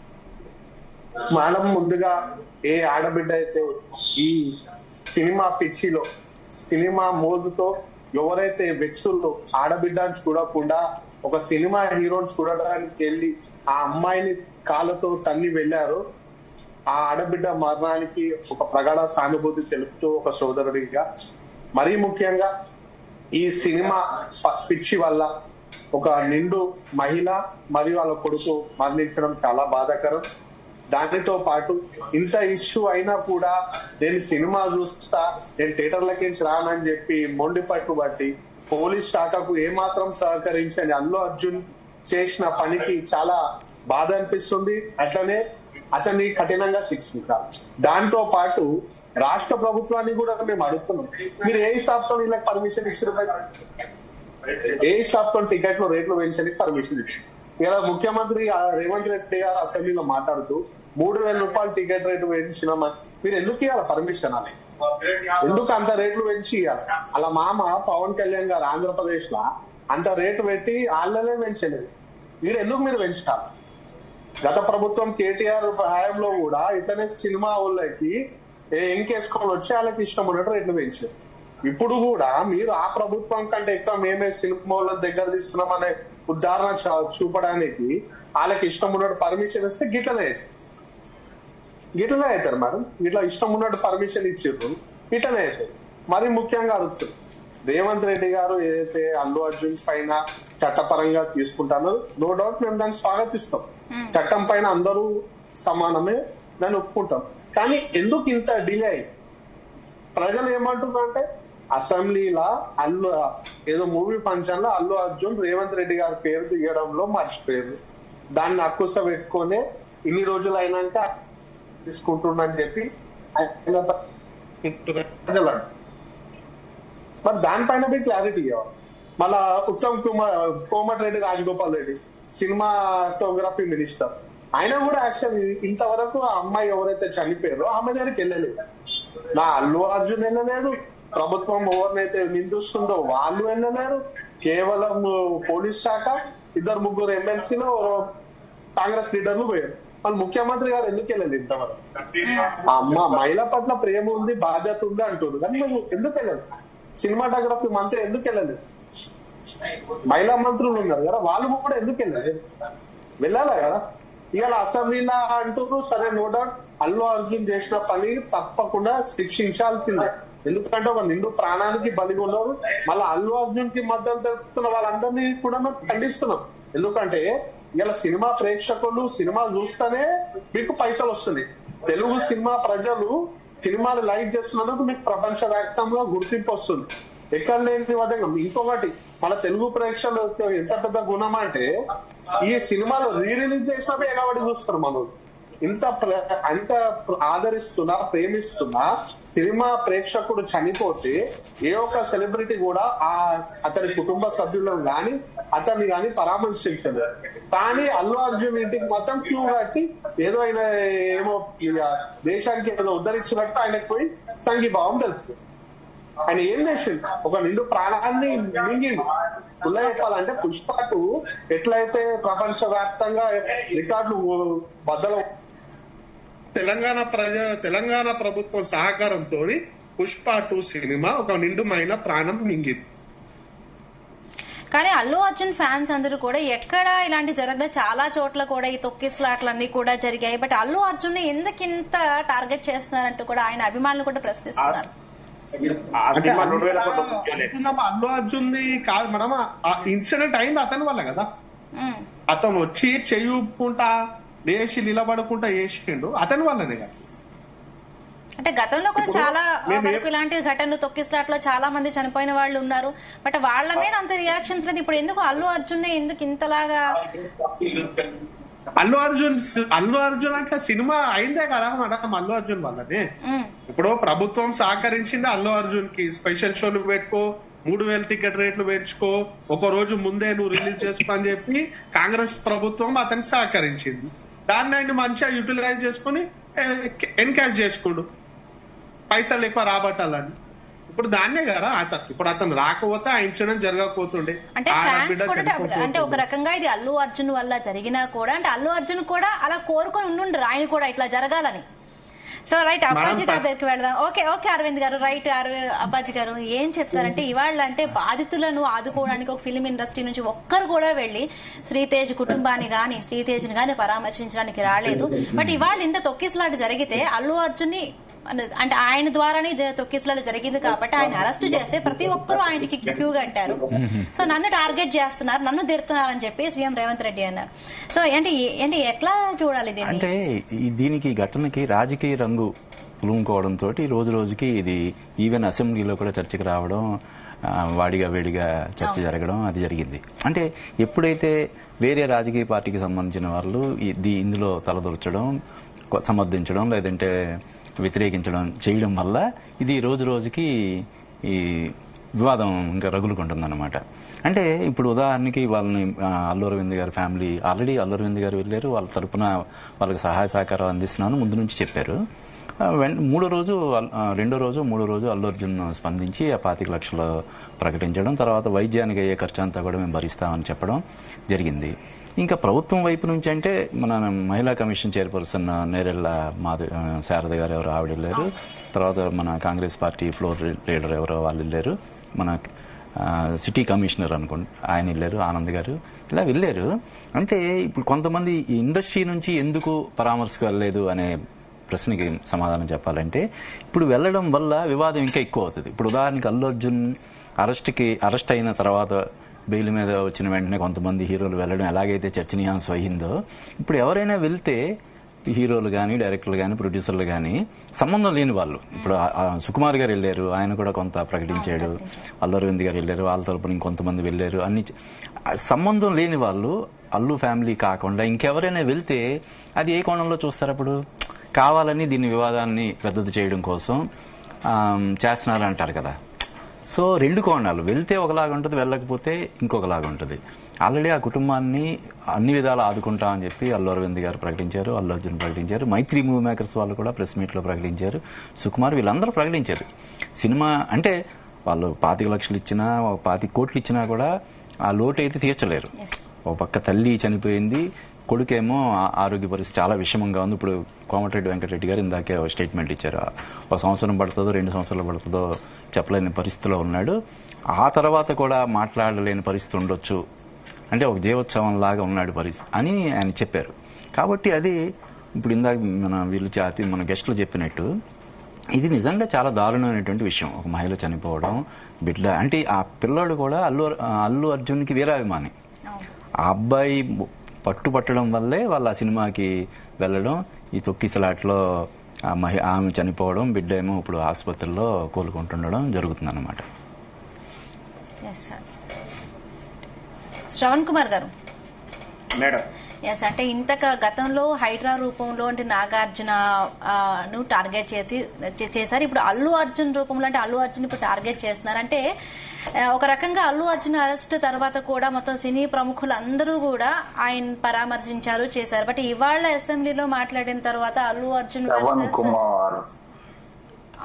మేడం, ముందుగా ఏ ఆడబిడ్డ అయితే ఈ సినిమా పిచ్చిలో సినిమా మోజుతో ఎవరైతే వ్యక్తులు ఆడబిడ్డని చూడకుండా ఒక సినిమా హీరోని చూడడానికి వెళ్ళి ఆ అమ్మాయిని కాళ్ళతో తన్ని వెళ్ళారు, ఆ ఆడబిడ్డ మరణానికి ఒక ప్రగాఢ సానుభూతి తెలుపుతూ ఒక సోదరుడిగా, మరీ ముఖ్యంగా ఈ సినిమా పిచ్చి వల్ల ఒక నిండు మహిళ మరియు వాళ్ళ కొడుకు మరణించడం చాలా బాధాకరం. దానితో పాటు ఇంత ఇష్యూ అయినా కూడా నేను సినిమా చూస్తా, నేను థియేటర్లకి రానని చెప్పి మొండి పట్టుబట్టి పోలీస్ శాఖకు ఏమాత్రం సహకరించని అల్లు అర్జున్ చేసిన పనికి చాలా బాధ అనిపిస్తుంది. అట్లనే అతన్ని కఠినంగా శిక్షించాలి. దాంతో పాటు రాష్ట్ర ప్రభుత్వాన్ని కూడా మేము అడుగుతున్నాం, మీరు ఏ హిసాబ్తో వీళ్ళకి పర్మిషన్ ఇచ్చారు? ఏ స్టాఫ్ తో టికెట్లు రేట్లు పెంచడానికి పర్మిషన్ ఇచ్చింది. ఇలా ముఖ్యమంత్రి రేవంత్ రెడ్డి గారు అసెంబ్లీలో మాట్లాడుతూ 3,000 రూపాయలు టికెట్ రేటు పెంచిన మీరు ఎందుకు ఇవ్వాలి పర్మిషన్ అని, ఎందుకు అంత రేట్లు పెంచి ఇవ్వాలి? అలా మామ పవన్ కళ్యాణ్ గారు ఆంధ్రప్రదేశ్ లో అంత రేటు పెట్టి వాళ్ళనే పెంచలేదు, మీరు పెంచుతారు? గత ప్రభుత్వం కేటీఆర్ హయాంలో కూడా ఇతనే సినిమా వాళ్ళకి ఎంకేసుకొని వచ్చి వాళ్ళకి ఇష్టం ఉన్నట్టు రేట్లు పెంచారు. ఇప్పుడు కూడా మీరు ఆ ప్రభుత్వం కంటే ఎక్కువ మేమే సినిమా వాళ్ళ దగ్గర తీస్తున్నామనే ఉదాహరణ చూపడానికి వాళ్ళకి ఇష్టం ఉన్నట్టు పర్మిషన్ ఇస్తే గిట్లనే అవుతారు. మరి ఇట్లా ఇష్టం ఉన్నట్టు పర్మిషన్ ఇచ్చారు, ఇట్లనే అవుతారు. మరి ముఖ్యంగా అడుగుతారు రేవంత్ రెడ్డి గారు ఏదైతే అల్లు అర్జున్ పైన చట్టపరంగా తీసుకుంటారో నో డౌట్ మేము దాన్ని స్వాగతిస్తాం. చట్టం పైన అందరూ సమానమే, దాన్ని ఒప్పుకుంటాం. కానీ ఎందుకు ఇంత డిలే అయ్యి ప్రజలు ఏమంటున్నారంటే అసెంబ్లీలో ఏదో మూవీ ఫంక్షన్ లో అల్లు అర్జున్ రేవంత్ రెడ్డి గారి పేరు తీయడంలో మర్చిపోయారు, దాన్ని అక్కుస పెట్టుకునే ఇన్ని రోజులు అయినాక తీసుకుంటుండని చెప్పి మరి దానిపైన బి క్లారిటీ ఇవ్వాలి. మళ్ళా ఉత్తమ్ కోమటిరెడ్డి రాజగోపాల్ రెడ్డి సినిమాటోగ్రఫీ మినిస్టర్, ఆయన కూడా యాక్చువల్ ఇంతవరకు ఆ అమ్మాయి ఎవరైతే చనిపోయారో ఆమె దగ్గరికి వెళ్ళలేదు. నా అల్లు అర్జున్ వెళ్ళలేదు, ప్రభుత్వం ఎవరినైతే నిందిస్తుందో వాళ్ళు వెళ్ళలేరు, కేవలం పోలీస్ శాఖ 2-3 ఎమ్మెల్సీలో కాంగ్రెస్ లీడర్లు పోయారు. వాళ్ళు ముఖ్యమంత్రి గారు ఎందుకు వెళ్ళలేదు ఇంతవరకు? అమ్మ మహిళ పట్ల ప్రేమ ఉంది, బాధ్యత ఉంది అంటుంది, కానీ మేము ఎందుకు వెళ్ళలేదు? సినిమాటోగ్రఫీ మంత్రి ఎందుకు వెళ్ళలేదు? మహిళా మంత్రులు ఉన్నారు కదా, వాళ్ళు కూడా ఎందుకు వెళ్ళలేదు? వెళ్ళాలా కదా. ఇవాళ అసెంబ్లీలో అంటూ సరే నో డౌట్ అల్లు అర్జున్ చేసిన పని తప్పకుండా శిక్షించాల్సిందే, ఎందుకంటే ఒక నిండు ప్రాణానికి బలి ఉన్నారు. మళ్ళీ అల్లు అర్జున్ కి మద్దతు తెలుపుతున్న వాళ్ళందరినీ కూడా మేము ఖండిస్తున్నాం. ఎందుకంటే ఇలా సినిమా ప్రేక్షకులు సినిమా చూస్తేనే మీకు పైసలు వస్తుంది. తెలుగు సినిమా ప్రజలు సినిమాలు లైక్ చేస్తున్నందుకు మీకు ప్రపంచ వ్యాప్తంగా గుర్తింపు వస్తుంది. ఎక్కడ లేని విధంగా ఇంకొకటి మన తెలుగు ప్రేక్షకులు ఎంత పెద్ద గుణం అంటే ఈ సినిమాలు రిలీజ్ చేసినప్పుడు ఎగబడి చూస్తారు. మనం అంత ఆదరిస్తున్నా ప్రేమిస్తున్నా సినిమా ప్రేక్షకుడు చనిపోతే ఏ ఒక్క సెలబ్రిటీ కూడా అతని కుటుంబ సభ్యులను గాని అతన్ని గాని పరామర్శించదు. కానీ అల్లు అర్జున్ ఇంటికి మొత్తం క్యూ కట్టి ఏదో ఆయన ఏమో దేశానికి ఏదో ఉద్ధరించినట్టు ఆయనకు పోయి సంఘీభావం తెలుపుతుంది. ఆయన ఏం చేసిండు? ఒక నిండు ప్రాణాన్ని మింగిండు. ఉల్ల చెప్పాలంటే పుష్ప 2 ఎట్లయితే ప్రపంచ వ్యాప్తంగా రికార్డులు బద్దలు తెలంగాణ ప్రభుత్వం సహకారంతో పుష్ప 2 సినిమా ఒక నిండుమైన ప్రాణం మింగింది. కానీ అల్లు అర్జున్ ఫ్యాన్స్ అందరూ కూడా ఎక్కడ ఇలాంటి జరగదు, చాలా చోట్ల కూడా ఈ తొక్కిసలాట్లన్నీ కూడా జరిగాయి. బట్ అల్లు అర్జున్ ని ఎందుకు ఇంత టార్గెట్ చేస్తున్నారంటూ కూడా ఆయన అభిమానులు కూడా ప్రశ్నిస్తున్నారు. అల్లు అర్జున్ కాదు మనం, ఇన్సిడెంట్ అయింది అతని వల్ల కదా. అతను వచ్చి చెయ్యి ఊపుకుంటా లేచి నిలబడుకుంటా చేసిండు, అతని వల్లనే కదా. అంటే గతంలో కూడా చాలా వరకు ఇలాంటి ఘటనలు తొక్కిసలాట్లో చాలా మంది చనిపోయిన వాళ్ళు ఉన్నారు. బట్ వాళ్ళ మీద అంత రియాక్షన్స్ లేదు. ఇప్పుడు ఎందుకు అల్లు అర్జున్ ఎందుకు ఇంతలాగా? అల్లు అర్జున్ అంటే సినిమా అయిందే కదా మేడం అల్లు అర్జున్ వల్లనే. ఇప్పుడు ప్రభుత్వం సహకరించింది అల్లు అర్జున్ కి, స్పెషల్ షోలు పెట్టుకో, 3,000 టికెట్ రేట్లు పెంచుకో, ఒక రోజు ముందే నువ్వు రిలీజ్ చేసుకో అని చెప్పి కాంగ్రెస్ ప్రభుత్వం అతనికి సహకరించింది. దాన్ని ఆయన మంచిగా యూటిలైజ్ చేసుకుని ఎన్కాష్ చేసుకోండు, పైసలు ఎక్కువ రాబట్టాలని. ఇప్పుడు దాన్నే కదా ఇప్పుడు అతను రాకపోతే ఆ ఇన్సిడెంట్ జరగకపోతుండే. అంటే ఒక రకంగా ఇది అల్లు అర్జున్ వల్ల జరిగినా కూడా అంటే అల్లు అర్జున్ కూడా అలా కోరుకొని ఉండుండ్రు ఆయన కూడా ఇట్లా జరగాలని. సో రైట్, అప్పాజీ గారి దగ్గరికి వెళ్దాం. ఓకే అరవింద్ గారు, రైట్ అప్పాజీ గారు ఏం చెప్తారంటే ఇవాళ అంటే బాధితులను ఆదుకోవడానికి ఒక ఫిల్మ్ ఇండస్ట్రీ నుంచి ఒక్కరు కూడా వెళ్లి శ్రీతేజ్ కుటుంబాన్ని గాని శ్రీతేజ్ని గాని పరామర్శించడానికి రాలేదు. బట్ ఇవాళ ఇంత తొక్కిసలాట జరిగితే అల్లు అర్జున్ ని అంటే ఆయన ద్వారానే తొక్కిసలాట జరిగింది కాబట్టి ఆయన అరెస్ట్ చేస్తే ప్రతి ఒక్కరూ ఆయనకి క్యూ కట్టారు. సో నన్ను టార్గెట్ చేస్తున్నారు, నన్ను తిడుతున్నారని చెప్పి సీఎం రేవంత్ రెడ్డి అన్నారు. సో ఏంటి ఎట్లా చూడాలి దీన్ని? అంటే దీనికి ఘటనకి రాజకీయ రంగు పులుముకోవడంతో రోజు రోజుకి ఇది ఈవెన్ అసెంబ్లీలో కూడా చర్చకు రావడం, వాడిగా వేడిగా చర్చ జరగడం అది జరిగింది. అంటే ఎప్పుడైతే వేరే రాజకీయ పార్టీకి సంబంధించిన వాళ్ళు ఇందులో తలదొరచడం, సమర్థించడం లేదంటే వ్యతిరేకించడం చేయడం వల్ల ఇది రోజు రోజుకి వివాదం ఇంకా రగులుకుంటుంది అనమాట. అంటే ఇప్పుడు ఉదాహరణకి వాళ్ళని అల్లు అరవింద్ గారి ఫ్యామిలీ ఆల్రెడీ అల్లు అరవింద్ గారు వెళ్ళారు, వాళ్ళ తరపున వాళ్ళకి సహాయ సహకారం అందిస్తున్నాను ముందు నుంచి చెప్పారు. రెండో రోజు అల్లు అర్జున్ స్పందించి ఆ 25 లక్షలు ప్రకటించడం, తర్వాత వైద్యానికి అయ్యే ఖర్చు అంతా కూడా మేము భరిస్తామని చెప్పడం జరిగింది. ఇంకా ప్రభుత్వం వైపు నుంచి అంటే మన మహిళా కమిషన్ చైర్పర్సన్ నేరెళ్ళ శారద గారు ఎవరో ఆవిడ వెళ్ళారు, తర్వాత మన కాంగ్రెస్ పార్టీ ఫ్లోర్ లీడర్ ఎవరో వాళ్ళు వెళ్ళారు, మన సిటీ కమిషనర్ అనుకోండి ఆయన వెళ్ళారు, ఆనంద్ గారు ఇలా వెళ్ళారు. అంటే ఇప్పుడు కొంతమంది ఇండస్ట్రీ నుంచి ఎందుకు పరామర్శకు వెళ్ళలేదు అనే ప్రశ్నకి సమాధానం చెప్పాలంటే, ఇప్పుడు వెళ్ళడం వల్ల వివాదం ఇంకా ఎక్కువ అవుతుంది. ఇప్పుడు ఉదాహరణకి అల్లు అర్జున్ అరెస్ట్ అయిన తర్వాత బెయిల్ మీద వచ్చిన వెంటనే కొంతమంది హీరోలు వెళ్ళడం ఎలాగైతే చర్చనీయాంశం అయ్యిందో, ఇప్పుడు ఎవరైనా వెళ్తే హీరోలు కానీ డైరెక్టర్లు కానీ ప్రొడ్యూసర్లు కానీ సంబంధం లేని వాళ్ళు, ఇప్పుడు సుకుమార్ గారు వెళ్ళారు, ఆయన కూడా కొంత ప్రకటించాడు, అల్లు అరవింద్ గారు వెళ్ళారు, వాళ్ళ తరపున ఇంకొంతమంది వెళ్ళారు, అన్ని సంబంధం లేని వాళ్ళు అల్లు ఫ్యామిలీ కాకుండా ఇంకెవరైనా వెళ్తే అది ఏ కోణంలో చూస్తారు? అప్పుడు కావాలని దీన్ని వివాదాన్ని పెద్దది చేయడం కోసం చేస్తున్నారు అంటారు కదా. సో 2 కోణాలు, వెళ్తే ఒకలాగా ఉంటుంది, వెళ్ళకపోతే ఇంకొకలాగా ఉంటుంది. ఆల్రెడీ ఆ కుటుంబాన్ని అన్ని విధాలు ఆదుకుంటామని చెప్పి అల్లు అరవింద్ గారు ప్రకటించారు, అల్లు అర్జున్ ప్రకటించారు, మైత్రి మూవీ మేకర్స్ వాళ్ళు కూడా ప్రెస్ మీట్లో ప్రకటించారు, సుకుమార్ వీళ్ళందరూ ప్రకటించారు. సినిమా అంటే వాళ్ళు 25 లక్షలు ఇచ్చినా 25 కోట్లు ఇచ్చినా కూడా ఆ లోటు అయితే తీర్చలేరు. ఒక పక్క తల్లి చనిపోయింది, కొడుకేమో ఆరోగ్య పరిస్థితి చాలా విషమంగా ఉంది. ఇప్పుడు కోమటిరెడ్డి వెంకటరెడ్డి గారు ఇందాకే స్టేట్మెంట్ ఇచ్చారు, 1 సంవత్సరం పడుతుందో 2 సంవత్సరాలు పడుతుందో చెప్పలేని పరిస్థితిలో ఉన్నాడు. ఆ తర్వాత కూడా మాట్లాడలేని పరిస్థితి ఉండొచ్చు, అంటే ఒక జీవోత్సవం లాగా ఉన్నాడు పరిస్థితి అని ఆయన చెప్పారు. కాబట్టి అది ఇప్పుడు ఇందాక మన గెస్టులు చెప్పినట్టు ఇది నిజంగా చాలా దారుణమైనటువంటి విషయం. ఒక మహిళ చనిపోవడం, బిడ్డ అంటే ఆ పిల్లోడు కూడా అల్లు అర్జున్కి వీరాభిమాని. ఆ అబ్బాయి పట్టుబట్టడం వల్లే వాళ్ళ ఆ సినిమాకి వెళ్ళడం, ఈ తొక్కిసలాట్లో ఆమె చనిపోవడం, బిడ్డ ఏమో ఇప్పుడు ఆసుపత్రిలో కోలుకుంటుండడం జరుగుతుందన్నమాట. శ్రవణ్ కుమార్ గారు మేడం, అంటే ఇంతక గతంలో హైడ్రా రూపంలో అంటే నాగార్జునను టార్గెట్ చేశారు. ఇప్పుడు అల్లు అర్జున్ రూపంలో అంటే అల్లు అర్జున్ ఇప్పుడు టార్గెట్ చేస్తున్నారు. అంటే ఒక రకంగా అల్లు అర్జున్ అరెస్ట్ తర్వాత కూడా మొత్తం సినీ ప్రముఖులు అందరూ కూడా ఆయన పరామర్శించారు, చేశారు. బట్ ఇవాళ అసెంబ్లీలో మాట్లాడిన తర్వాత అల్లు అర్జున్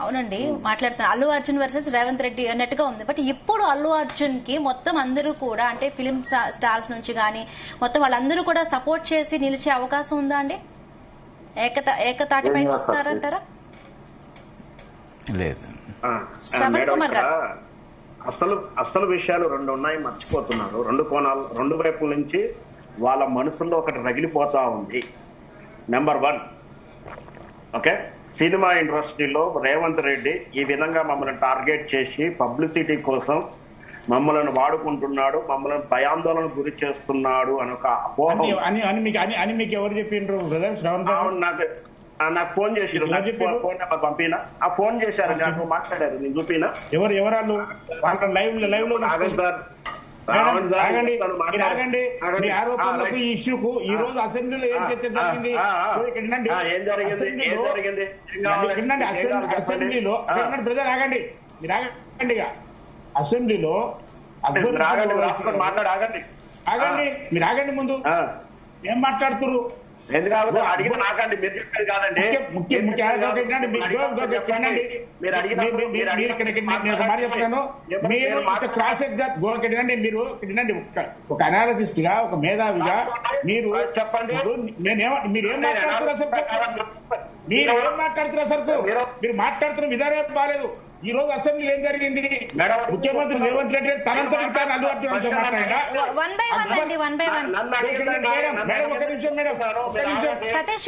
అవునండి మాట్లాడుతున్నారు, అల్లు అర్జున్ వర్సెస్ రేవంత్ రెడ్డి అన్నట్టుగా ఉంది. బట్ ఇప్పుడు అల్లు అర్జున్ కి మొత్తం అందరూ కూడా అంటే ఫిలిం స్టార్స్ నుంచి కానీ మొత్తం వాళ్ళందరూ కూడా సపోర్ట్ చేసి నిలిచే అవకాశం ఉందా అండి? ఏకతాటిపైకి వస్తారంటారా? లేదు. శ్రవణ్ కుమార్ గారు, అసలు విషయాలు 2 ఉన్నాయి, మర్చిపోతున్నారు. 2 కోణాలు, 2 వైపుల నుంచి వాళ్ళ మనసుల్లో ఒకటి రగిలిపోతా ఉంది. నెంబర్ 1, ఓకే, సినిమా ఇండస్ట్రీలో రేవంత్ రెడ్డి ఈ విధంగా మమ్మల్ని టార్గెట్ చేసి పబ్లిసిటీ కోసం మమ్మల్ని వాడుకుంటున్నాడు, మమ్మల్ని భయాందోళన గురి చేస్తున్నాడు అని ఒక అపోహం మీకు ఎవరు చెప్పిండ్రు బ్రదర్? శ్రవణ్ గారు నాకు ఫోన్ చేసిరు, ఫోన్ నెంబర్ పంపినా, ఆ ఫోన్ చేశారు, నాకు మాట్లాడారు, నేను చూపినా. ఎవరు లైవ్ లో ఆగండి. మీ ఆరోపణలకు ఈ ఇష్యూకు ఈ రోజు అసెంబ్లీలో ఏం చర్చ జరిగింది? అసెంబ్లీలో బ్రదర్ ఆగండి, మీరు ఆగండి. అసెంబ్లీలో ఆగండి, మీరు ఆగండి. ముందు ఏం మాట్లాడుతున్నారు? ఎందుకంటే అడిగిన నాకండి, మీరు చెప్పేది కాదండి. మీరు ఒక అనాలిసిస్ట్ గా, ఒక మేధావిగా మీరు చెప్పండి, మీరేం మాట్లాడుతున్నారు సార్? మీరు మాట్లాడుతున్న విధానం బాగాలేదు. ఈ రోజు అసెంబ్లీలో ఏం జరిగింది? ముఖ్యమంత్రి రేవంత్ రెడ్డి తనంతటి తాను అల్లు అర్జున్ సతీష్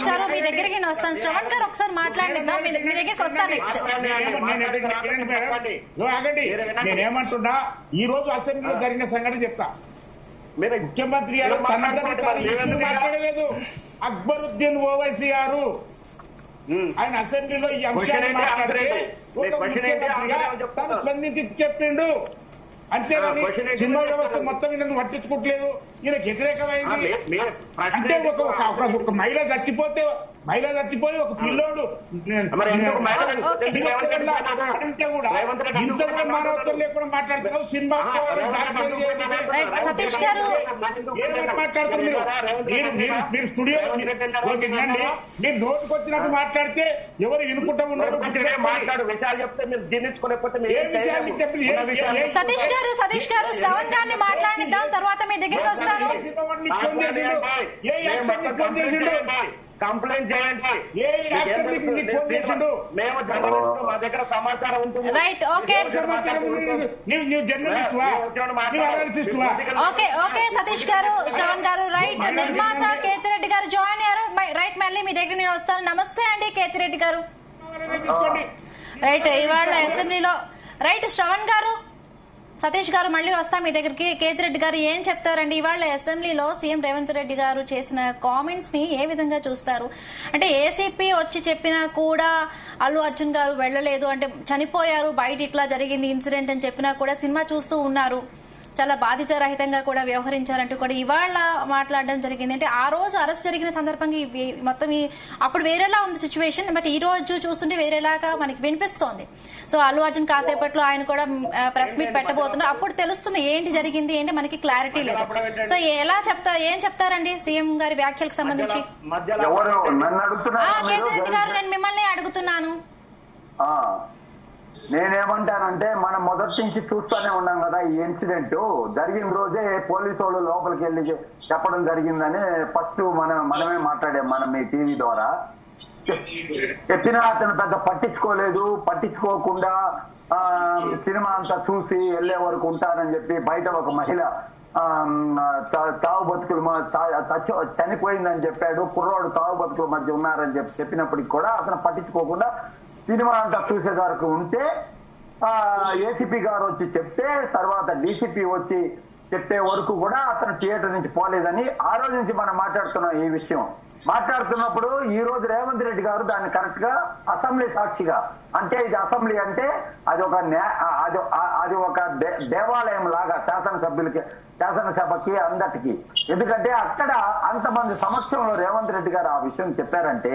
గారు మీ దగ్గరికి వస్తాను. శ్రవణ్ గారు ఒకసారి మాట్లాడిద్దాం, మీ దగ్గరికి వస్తాను నెక్స్ట్. ఆగండి, నేనేమంటున్నా, ఈ రోజు అసెంబ్లీలో జరిగిన సంఘటన చెప్తా. ముఖ్యమంత్రి గారు తనంతటి తాను మాట్లాడలేదు. అక్బరుద్దీన్ ఓవైసీ గారు ఆయన అసెంబ్లీలో ఈ అంశాన్ని మాట్లాడితే ఒక ముఖ్యమంత్రిగా తను స్పందించి చెప్పిండు. అంతేగాని సినిమా వ్యవస్థ మొత్తం ఈయన పట్టించుకోవట్లేదు, ఈయనకు వ్యతిరేకమైంది. అంటే ఒక మహిళ చచ్చిపోతే మహిళ చచ్చిపోయి ఒక పిల్లోడు ఇంత కూడా మానవత్వం లేకుండా మాట్లాడుతున్నావు. సినిమా సతీష్ గారు ఏమైనా మాట్లాడుతున్నారు మీరు స్టూడియో మీరు నోటికి వచ్చినట్టు మాట్లాడితే ఎవరు వినుకుంటా ఉన్నారు. విషయాలు చెప్తే మీరు జీర్ణించుకోలేకపోతే సతీష్ గారు శ్రవణ్ గారిని మాట్లాడిద్దాం, తర్వాత మీ దగ్గరికి వస్తాను. కంప్లైంట్ చేయండి. మేము మా దగ్గర సమాచారం ఉంటుంది. రైట్, ఓకే ఓకే సతీష్ గారు, శ్రవణ్ గారు, రైట్. నిర్మాత కేతిరెడ్డి గారు జాయిన్ అయ్యారు. రైట్, మళ్ళీ మీ దగ్గర నేను వస్తాను. నమస్తే అండి కేతిరెడ్డి గారు. రైట్, ఇవాళ అసెంబ్లీలో రైట్ శ్రవణ్ గారు, సతీష్ గారు మళ్ళీ వస్తాం మీ దగ్గరికి. కేతిరెడ్డి గారు ఏం చెప్తారండి? ఇవాళ అసెంబ్లీలో సీఎం రేవంత్ రెడ్డి గారు చేసిన కామెంట్స్ ని ఏ విధంగా చూస్తారు? అంటే ఏసీపీ వచ్చి చెప్పినా కూడా అల్లు అర్జున్ గారు వెళ్ళలేదు, అంటే చనిపోయారు, బయట ఇట్లా జరిగింది ఇన్సిడెంట్ అని చెప్పినా కూడా సినిమా చూస్తూ ఉన్నారు, చాలా బాధితరహితంగా కూడా వ్యవహరించారంటూ కూడా ఇవాళ మాట్లాడడం జరిగింది. అంటే ఆ రోజు అరెస్ట్ జరిగిన సందర్భంగా మొత్తం అప్పుడు వేరేలా ఉంది సిచ్యువేషన్, బట్ ఈ రోజు చూస్తుంటే వేరేలాగా మనకి వినిపిస్తోంది. సో అల్లు అర్జున్ కాసేపట్లో ఆయన కూడా ప్రెస్ మీట్ పెట్టబోతున్నారు, అప్పుడు తెలుస్తుంది ఏంటి జరిగింది ఏంటి, మనకి క్లారిటీ లేదు. సో ఏం చెప్తారండి సీఎం గారి వ్యాఖ్యలకు సంబంధించి? కేతిరెడ్డి గారు, నేను మిమ్మల్ని అడుగుతున్నాను. నేనేమంటానంటే మనం మొదటి నుంచి చూస్తూనే ఉన్నాం కదా, ఈ ఇన్సిడెంట్ జరిగిన రోజే పోలీసు వాళ్ళు లోపలికి వెళ్ళి చెప్పడం జరిగిందని ఫస్ట్ మనమే మాట్లాడాం, మనం ఈ టీవీ ద్వారా చెప్పినా అతను పెద్ద పట్టించుకోకుండా సినిమా అంతా చూసి వెళ్లే వరకు ఉంటారని చెప్పి బయట ఒక మహిళ తావు బతుకులు చనిపోయిందని చెప్పాడు, కుర్రోడు తావు బతుకుల మధ్య ఉన్నారని చెప్పినప్పటికి కూడా అతను పట్టించుకోకుండా సినిమా అంతా చూసే వరకు ఉంటే ఏసీపీ గారు వచ్చి చెప్తే, తర్వాత డీసీపీ వచ్చి చెప్పే వరకు కూడా అతను థియేటర్ నుంచి పోలేదని ఆ రోజు నుంచి మనం మాట్లాడుతున్నాం. ఈ విషయం మాట్లాడుతున్నప్పుడు ఈ రోజు రేవంత్ రెడ్డి గారు దాన్ని కరెక్ట్ గా అసెంబ్లీ సాక్షిగా, అంటే ఇది అసెంబ్లీ అంటే అది ఒక దేవాలయం లాగా శాసనసభకి అందరికి, ఎందుకంటే అక్కడ అంతమంది సమక్షంలో రేవంత్ రెడ్డి గారు ఆ విషయం చెప్పారంటే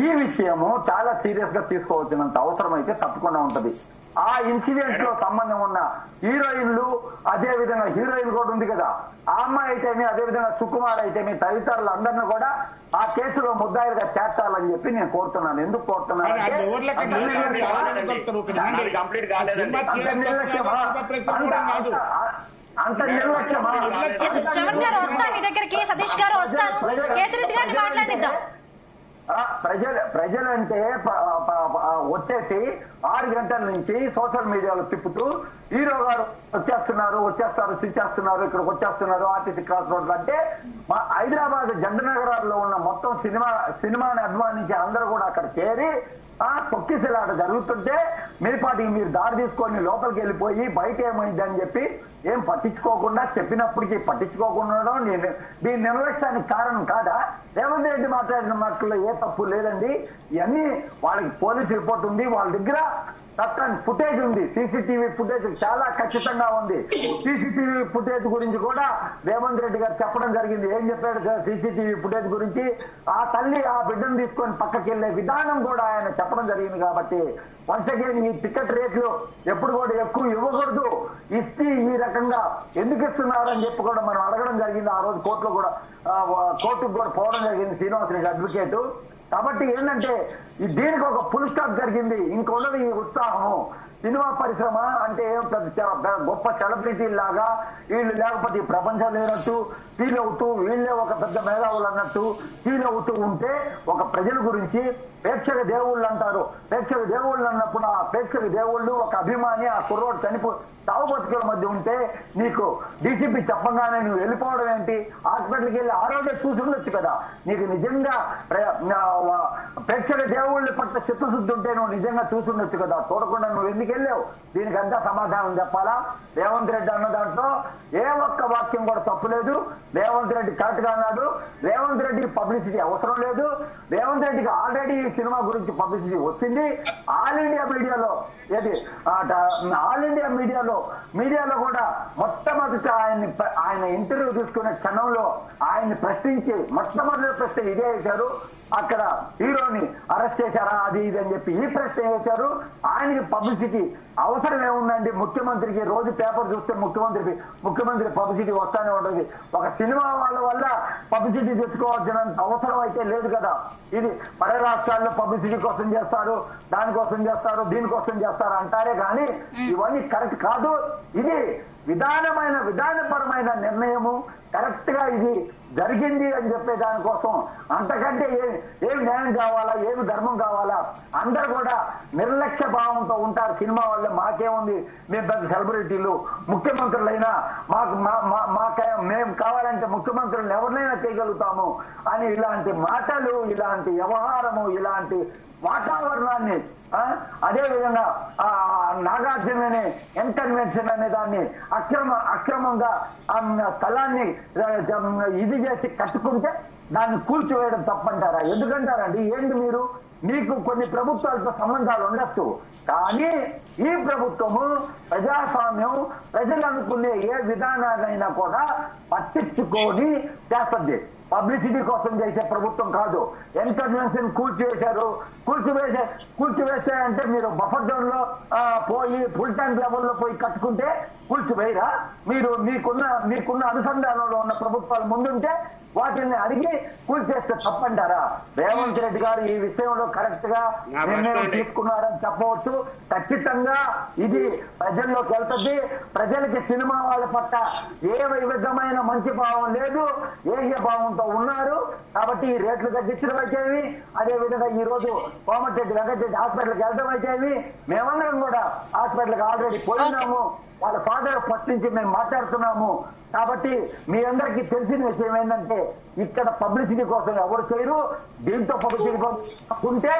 ఈ విషయము చాలా సీరియస్ గా తీసుకోవాల్సినంత అవసరం అయితే తప్పకుండా ఉంటది. ఆ ఇన్సిడెంట్ లో సంబంధం ఉన్న హీరోయిన్లు, అదే విధంగా హీరోయిన్ కూడా ఉంది కదా, ఆ అమ్మాయి అయితేమి, అదే విధంగా సుకుమార్ అయితేమి, తదితరులు అందరినీ కూడా ఆ కేసులో ముద్దాయిలుగా చేర్చాలని చెప్పి నేను కోరుతున్నాను. ఎందుకు కోరుతున్నాను అంటే అంత నిర్లక్ష్యమా? శ్రవణ్ గారు వస్తాను మీ దగ్గరికి, సతీష్ గారు వస్తాను, కేతిరెడ్డి గారిని మాట్లాడిద్దాం. ప్రజలంటే వచ్చేసి 6 గంటల నుంచి సోషల్ మీడియాలో తిప్పుతూ హీరో గారు వచ్చేస్తారు ఇక్కడికి వచ్చేస్తున్నారు ఆర్టీసీ క్రాస్ రోడ్లు అంటే హైదరాబాద్ జంట నగరాల్లో ఉన్న మొత్తం సినిమాని అభిమానించి అందరూ కూడా అక్కడ చేరి తొక్కిసలాట జరుగుతుంటే మినిపాటికి మీరు దారి తీసుకొని లోపలికి వెళ్ళిపోయి బయట ఏమైంది అని చెప్పి ఏం పట్టించుకోకుండా చెప్పినప్పటికీ పట్టించుకోకుండా దీని నిర్లక్ష్యానికి కారణం కాదా? రేవంత్ రెడ్డి మాట్లాడిన మాటల్లో ఏ తప్పు లేదండి. ఇవన్నీ వాళ్ళకి పోలీస్ రిపోర్ట్ ఉంది, వాళ్ళ దగ్గర చక్కని ఫుటేజ్ ఉంది, సీసీటీవీ ఫుటేజ్ చాలా ఖచ్చితంగా ఉంది. సీసీటీవీ ఫుటేజ్ గురించి కూడా రేవంత్ రెడ్డి గారు చెప్పడం జరిగింది. ఏం చెప్పాడు సీసీటీవీ ఫుటేజ్ గురించి? ఆ తల్లి ఆ బిడ్డను తీసుకొని పక్కకి వెళ్లే విధానం కూడా ఆయన చెప్పడం జరిగింది. కాబట్టి వన్స్ అగైన్ ఈ టికెట్ రేట్లు ఎప్పుడు కూడా ఎక్కువ ఇవ్వకూడదు, ఇస్తే ఈ రకంగా ఎందుకు ఇస్తున్నారు అని చెప్పి కూడా మనం అడగడం జరిగింది. ఆ రోజు కోర్టుకు కూడా పోవడం జరిగింది శ్రీనివాస్ రెడ్డి అడ్వకేటు. కాబట్టి ఏంటంటే దీనికి ఒక ఫుల్ స్టాప్ జరిగింది. ఇంకొన్నది ఈ ఉత్సాహము. సినిమా పరిశ్రమ అంటే గొప్ప సెలబ్రిటీ లాగా వీళ్ళు లేకపోతే ఈ ప్రపంచం లేనట్టు ఫీల్ అవుతూ, వీళ్ళే ఒక పెద్ద మేధావులు అన్నట్టు ఫీల్ అవుతూ ఉంటే ఒక ప్రజల గురించి ప్రేక్షక దేవుళ్ళు అంటారు. ప్రేక్షక దేవుళ్ళు అన్నప్పుడు ఆ ప్రేక్షక దేవుళ్ళు ఒక అభిమాని ఆ కుర్రోడు చావు బతుకుల మధ్య ఉంటే నీకు డీసీపీ చెప్పగానే నువ్వు వెళ్ళిపోవడం ఏంటి? హాస్పిటల్కి వెళ్ళి ఆ రోజే చూసి ఉండొచ్చు కదా. నీకు నిజంగా ప్రేక్షక దేవుళ్ళ పట్ల చిత్తశుద్ధి ఉంటే నువ్వు నిజంగా చూసి ఉండొచ్చు కదా. చూడకుండా నువ్వు ఎందుకు వెళ్ళావు? దీనికి అంతా సమాధానం చెప్పాలా? రేవంత్ రెడ్డి అన్న దాంట్లో ఏ ఒక్క వాక్యం కూడా తప్పులేదు. రేవంత్ రెడ్డి కరెక్ట్ గా అన్నాడు. రేవంత్ రెడ్డికి పబ్లిసిటీ అవసరం లేదు. రేవంత్ రెడ్డికి ఆల్రెడీ ఈ సినిమా గురించి పబ్లిసిటీ వచ్చింది. ఆల్ ఇండియా మీడియాలో కూడా మొట్టమొదటి ఆయన ఇంటర్వ్యూ తీసుకునే క్షణంలో ఆయన్ని ప్రశ్నించి మొట్టమొదటి ప్రశ్న ఇదే వేశారు. అక్కడ హీరోని అరెస్ట్ చేశారా అది ఇది అని చెప్పి ఈ ప్రశ్న వేశారు. ఆయనకి పబ్లిసిటీ అవసరం ఏముందండి? ముఖ్యమంత్రికి రోజు పేపర్ చూస్తే ముఖ్యమంత్రి పబ్లిసిటీ వస్తానే ఉంటుంది. ఒక సినిమా వాళ్ళ వల్ల పబ్లిసిటీ తెచ్చుకోవాల్సినంత అవసరం అయితే లేదు కదా. ఇది పర రాష్ట్రాల్లో పబ్లిసిటీ కోసం చేస్తారు, దానికోసం చేస్తారు, దీనికోసం చేస్తారు అంటారే కానీ ఇవన్నీ కరెక్ట్ కాదు. ఇది విధానపరమైన నిర్ణయము, కరెక్ట్ గా ఇది జరిగింది అని చెప్పే దానికోసం అంతకంటే ఏమి న్యాయం కావాలా, ఏమి ధర్మం కావాలా? అందరు కూడా నిర్లక్ష్య భావంతో ఉంటారు సినిమా వాళ్ళే. మాకేముంది, మేము పెద్ద సెలబ్రిటీలు, ముఖ్యమంత్రులైనా మేము కావాలంటే ముఖ్యమంత్రులను ఎవరినైనా చేయగలుగుతాము అని ఇలాంటి మాటలు, ఇలాంటి వ్యవహారము, ఇలాంటి వాతావరణాన్ని అదే విధంగా నాగార్జుననే ఇంటర్వెన్షన్ అనే దాన్ని అక్రమంగా స్థలాన్ని ఇది చేసి కట్టుకుంటే దాన్ని కూల్చివేయడం తప్పంటారా? ఎందుకంటారండి? ఏంటి మీకు కొన్ని ప్రభుత్వాలతో సంబంధాలు ఉండొచ్చు, కానీ ఈ ప్రభుత్వము ప్రజాస్వామ్యం ప్రజలు అనుకునే ఏ విధానాలైనా కూడా పట్టించుకొని చేస్తుంది. పబ్లిసిటీ కోసం చేసే ప్రభుత్వం కాదు. ఇంటర్వెన్షన్ కూల్చివేస్తే అంటే మీరు బఫర్ జోన్ లో పోయి ఫుల్ ట్యాంక్ లెవెల్లో పోయి కట్టుకుంటే కూల్చివేయరా? మీరు మీకున్న అనుసంధానంలో ఉన్న ప్రభుత్వాలు ముందుంటే వాటిని అడిగి కూల్చేస్తే తప్పంటారా? రేవంత్ రెడ్డి గారు ఈ విషయంలో కరెక్ట్ గా నిర్ణయం తీసుకున్నారని చెప్పవచ్చు. ఖచ్చితంగా ఇది ప్రజల్లోకి వెళ్తుంది. ప్రజలకి సినిమా వాళ్ళ పట్ల ఏ విధమైన మంచి భావం లేదు, ఏ భావంతో ఉన్నారు. కాబట్టి ఈ రేట్లు తగ్గించడం అయితేవి, అదే విధంగా ఈ రోజు కోమటిరెడ్డి వెంకటరెడ్డి హాస్పిటల్కి వెళ్ళడం అయితేవి, మేమందరం కూడా హాస్పిటల్కి ఆల్రెడీ పోయినాము. వాళ్ళ ఫాదర్ ఫస్ట్ నుంచి మేము మాట్లాడుతున్నాము. కాబట్టి మీ అందరికీ తెలిసిన విషయం ఏంటంటే ఇక్కడ పబ్లిసిటీ కోసం ఎవరు చేయరు. దీంతో పబ్లిసిటీ ఉంటే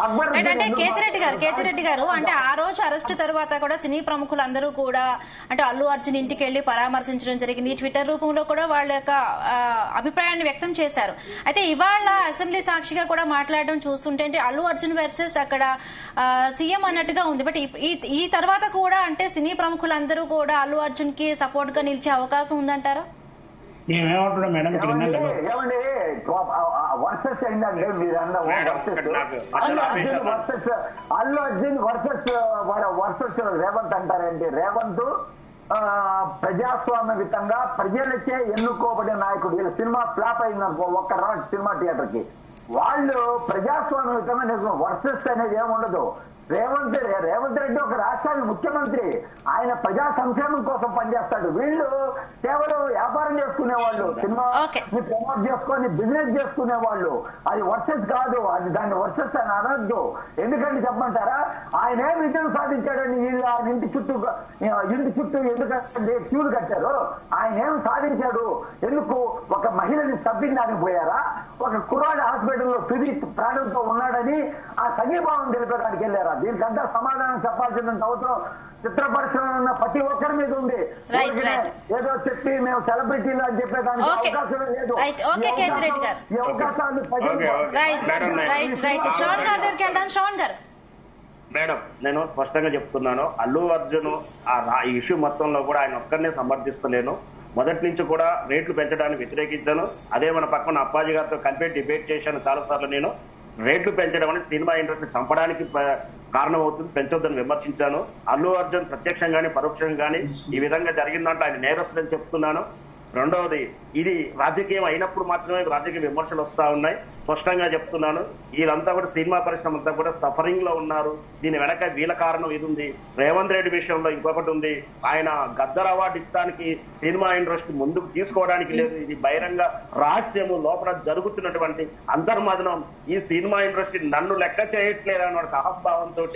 అక్బర్ అంటే కేతిరెడ్డి గారు అంటే ఆ రోజు అరెస్ట్ తర్వాత కూడా సినీ ప్రముఖులందరూ కూడా అంటే అల్లు అర్జున్ ఇంటికి వెళ్లి పరామర్శించడం జరిగింది. ట్విట్టర్ రూపంలో కూడా వాళ్ళ యొక్క అభిప్రాయాన్ని వ్యక్తం చేశారు. అయితే ఇవాళ అసెంబ్లీ సాక్షిగా కూడా మాట్లాడడం చూస్తుంటే అంటే అల్లు అర్జున్ వర్సెస్ అక్కడ సీఎం అన్నట్టుగా ఉంది. బట్ ఈ తర్వాత కూడా అంటే సినీ ప్రముఖులందరూ కూడా అల్లు అర్జున్ కి సపోర్ట్ గా నిలిచే అవకాశం ఉందంటారా? మేమేమంటున్నాం మేడం, ఇక్కడ ఏమండి వర్సెస్ అయిందండి మీరు అల్లు అర్జున్ వర్సెస్ రేవంత్ అంటారండి. రేవంత్ ప్రజాస్వామ్యయుతంగా ప్రజలచే ఎన్నుకోబడిన నాయకుడు. వీళ్ళ సినిమా ఫ్లాప్ అయిందనుకో ఒక్క రాడ్ సినిమా థియేటర్ కి, వాళ్ళు ప్రజాస్వామ్యయుతంగా వర్సెస్ అనేది ఏముండదు. రేవంత్ రెడ్డి ఒక రాష్ట్రానికి ముఖ్యమంత్రి, ఆయన ప్రజా సంక్షేమం కోసం పనిచేస్తాడు. వీళ్ళు కేవలం వ్యాపారం చేసుకునే వాళ్ళు, సినిమాని ప్రమోట్ చేసుకొని బిజినెస్ చేసుకునే వాళ్ళు. అది వర్సెస్ కాదు, అది దాన్ని వర్సెస్ అని అనొద్దు. ఎందుకంటే చెప్పమంటారా, ఆయన ఏం విజయం సాధించాడని వీళ్ళు ఆయన ఇంటి చుట్టూ ఎందుకంటే క్యూలు కట్టారు. ఆయన ఏం సాధించాడు? ఎందుకు ఒక మహిళని చంపించడానికి పోయారా? ఒక కుర్రాడి హాస్పిటల్లో తుది ప్రాణంతో ఉన్నాడని ఆ సంఘీభావం తెలిపడానికి వెళ్ళారా? దీనికంతా సమాధానం చెప్పాల్సినంత అవసరం చిత్ర పరిశ్రమలో ఉన్న ప్రతి ఒక్కరి మీద ఉంది. ఏదో చెప్పి మేము సెలబ్రిటీలు అని చెప్పేదానికి అవకాశమే లేదు. ఈ అవకాశాలు మేడం నేను స్పష్టంగా చెప్తున్నాను, అల్లు అర్జున్ ఈ ఇష్యూ మొత్తంలో కూడా ఆయన ఒక్కరినే సమర్థిస్తలేను. మొదటి నుంచి కూడా రేట్లు పెంచడానికి వ్యతిరేకించాను. అదే మన పక్కన అప్పాజీ గారితో కలిపి డిబేట్ చేశాను చాలాసార్లు. నేను రేట్లు పెంచడం అనేది సినిమా ఇండస్ట్రీ చంపడానికి కారణం అవుతుంది, పెంచొద్దని విమర్శించాను. అల్లు అర్జున్ ప్రత్యక్షంగానే పరోక్షంగానే ఈ విధంగా జరిగిందంటే ఆయన నేరస్తులని చెప్తున్నాను. రెండవది, ఇది రాజకీయం అయినప్పుడు మాత్రమే రాజకీయ విమర్శలు వస్తా ఉన్నాయి. స్పష్టంగా చెప్తున్నాను, వీళ్ళంతా కూడా సినిమా పరిశ్రమ అంతా కూడా సఫరింగ్ లో ఉన్నారు. దీని వెనక వీళ్ళ కారణం ఇది ఉంది. రేవంత్ రెడ్డి విషయంలో ఇంకొకటి ఉంది, ఆయన గద్దర్ అవార్డు ఇస్తానికి సినిమా ఇండస్ట్రీ ముందుకు తీసుకోవడానికి లేదు. ఇది బహిరంగ రహస్యము, లోపల జరుగుతున్నటువంటి అంతర్మదనం. ఈ సినిమా ఇండస్ట్రీ నన్ను లెక్క చేయట్లేదన్న అహంభావంతో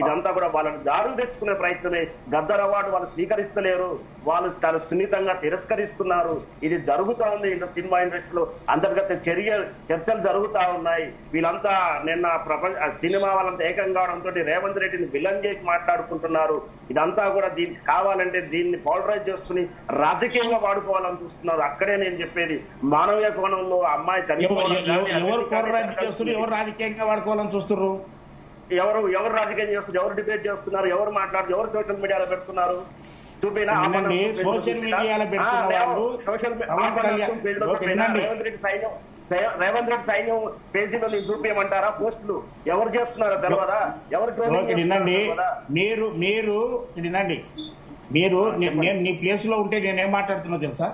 ఇదంతా కూడా వాళ్ళని దారు తెచ్చుకునే ప్రయత్నమే. గద్దర్ అవార్డు వాళ్ళు స్వీకరిస్తలేరు, వాళ్ళు చాలా సున్నితంగా తిరస్కరిస్తున్నారు. ఇది జరుగుతూ ఉంది సినిమా ఇండస్ట్రీలో. అంతర్గత చర్చలు జరుగుతా ఉన్నాయి. వీళ్ళంతా నిన్న సినిమా వాళ్ళంతా ఏకం కావడంతో రేవంత్ రెడ్డిని విలన్ చేసి మాట్లాడుకుంటున్నారు. ఇదంతా కూడా దీనికి కావాలంటే దీన్ని పౌలరైజ్ చేసుకుని రాజకీయంగా వాడుకోవాలని చూస్తున్నారు. అక్కడే నేను చెప్పేది, మానవీయ కోణంలో అమ్మాయి చనిపోవడం, ఎవరు రాజకీయంగా వాడుకోవాలని చూస్తున్నారు, ఎవరు రాజకీయం చేస్తున్నారు, ఎవరు డిబేట్ చేస్తున్నారు, ఎవరు మాట్లాడుతున్నారు, ఎవరు సోషల్ మీడియాలో పెడుతున్నారు చూపినా. సోషల్ మీడియాలో పెడుతున్న వాళ్ళు రేవంత్ రెడ్డి సైన్యం పేజీలో నీకు చూపించమంటారా? పోస్టులు ఎవరు చేస్తున్నారో తెలియదా? ఎవరు వినండి, మీరు వినండి, మీరు నేను నీ ప్లేస్ లో ఉంటే నేనేం మాట్లాడుతున్నా తెలుసా?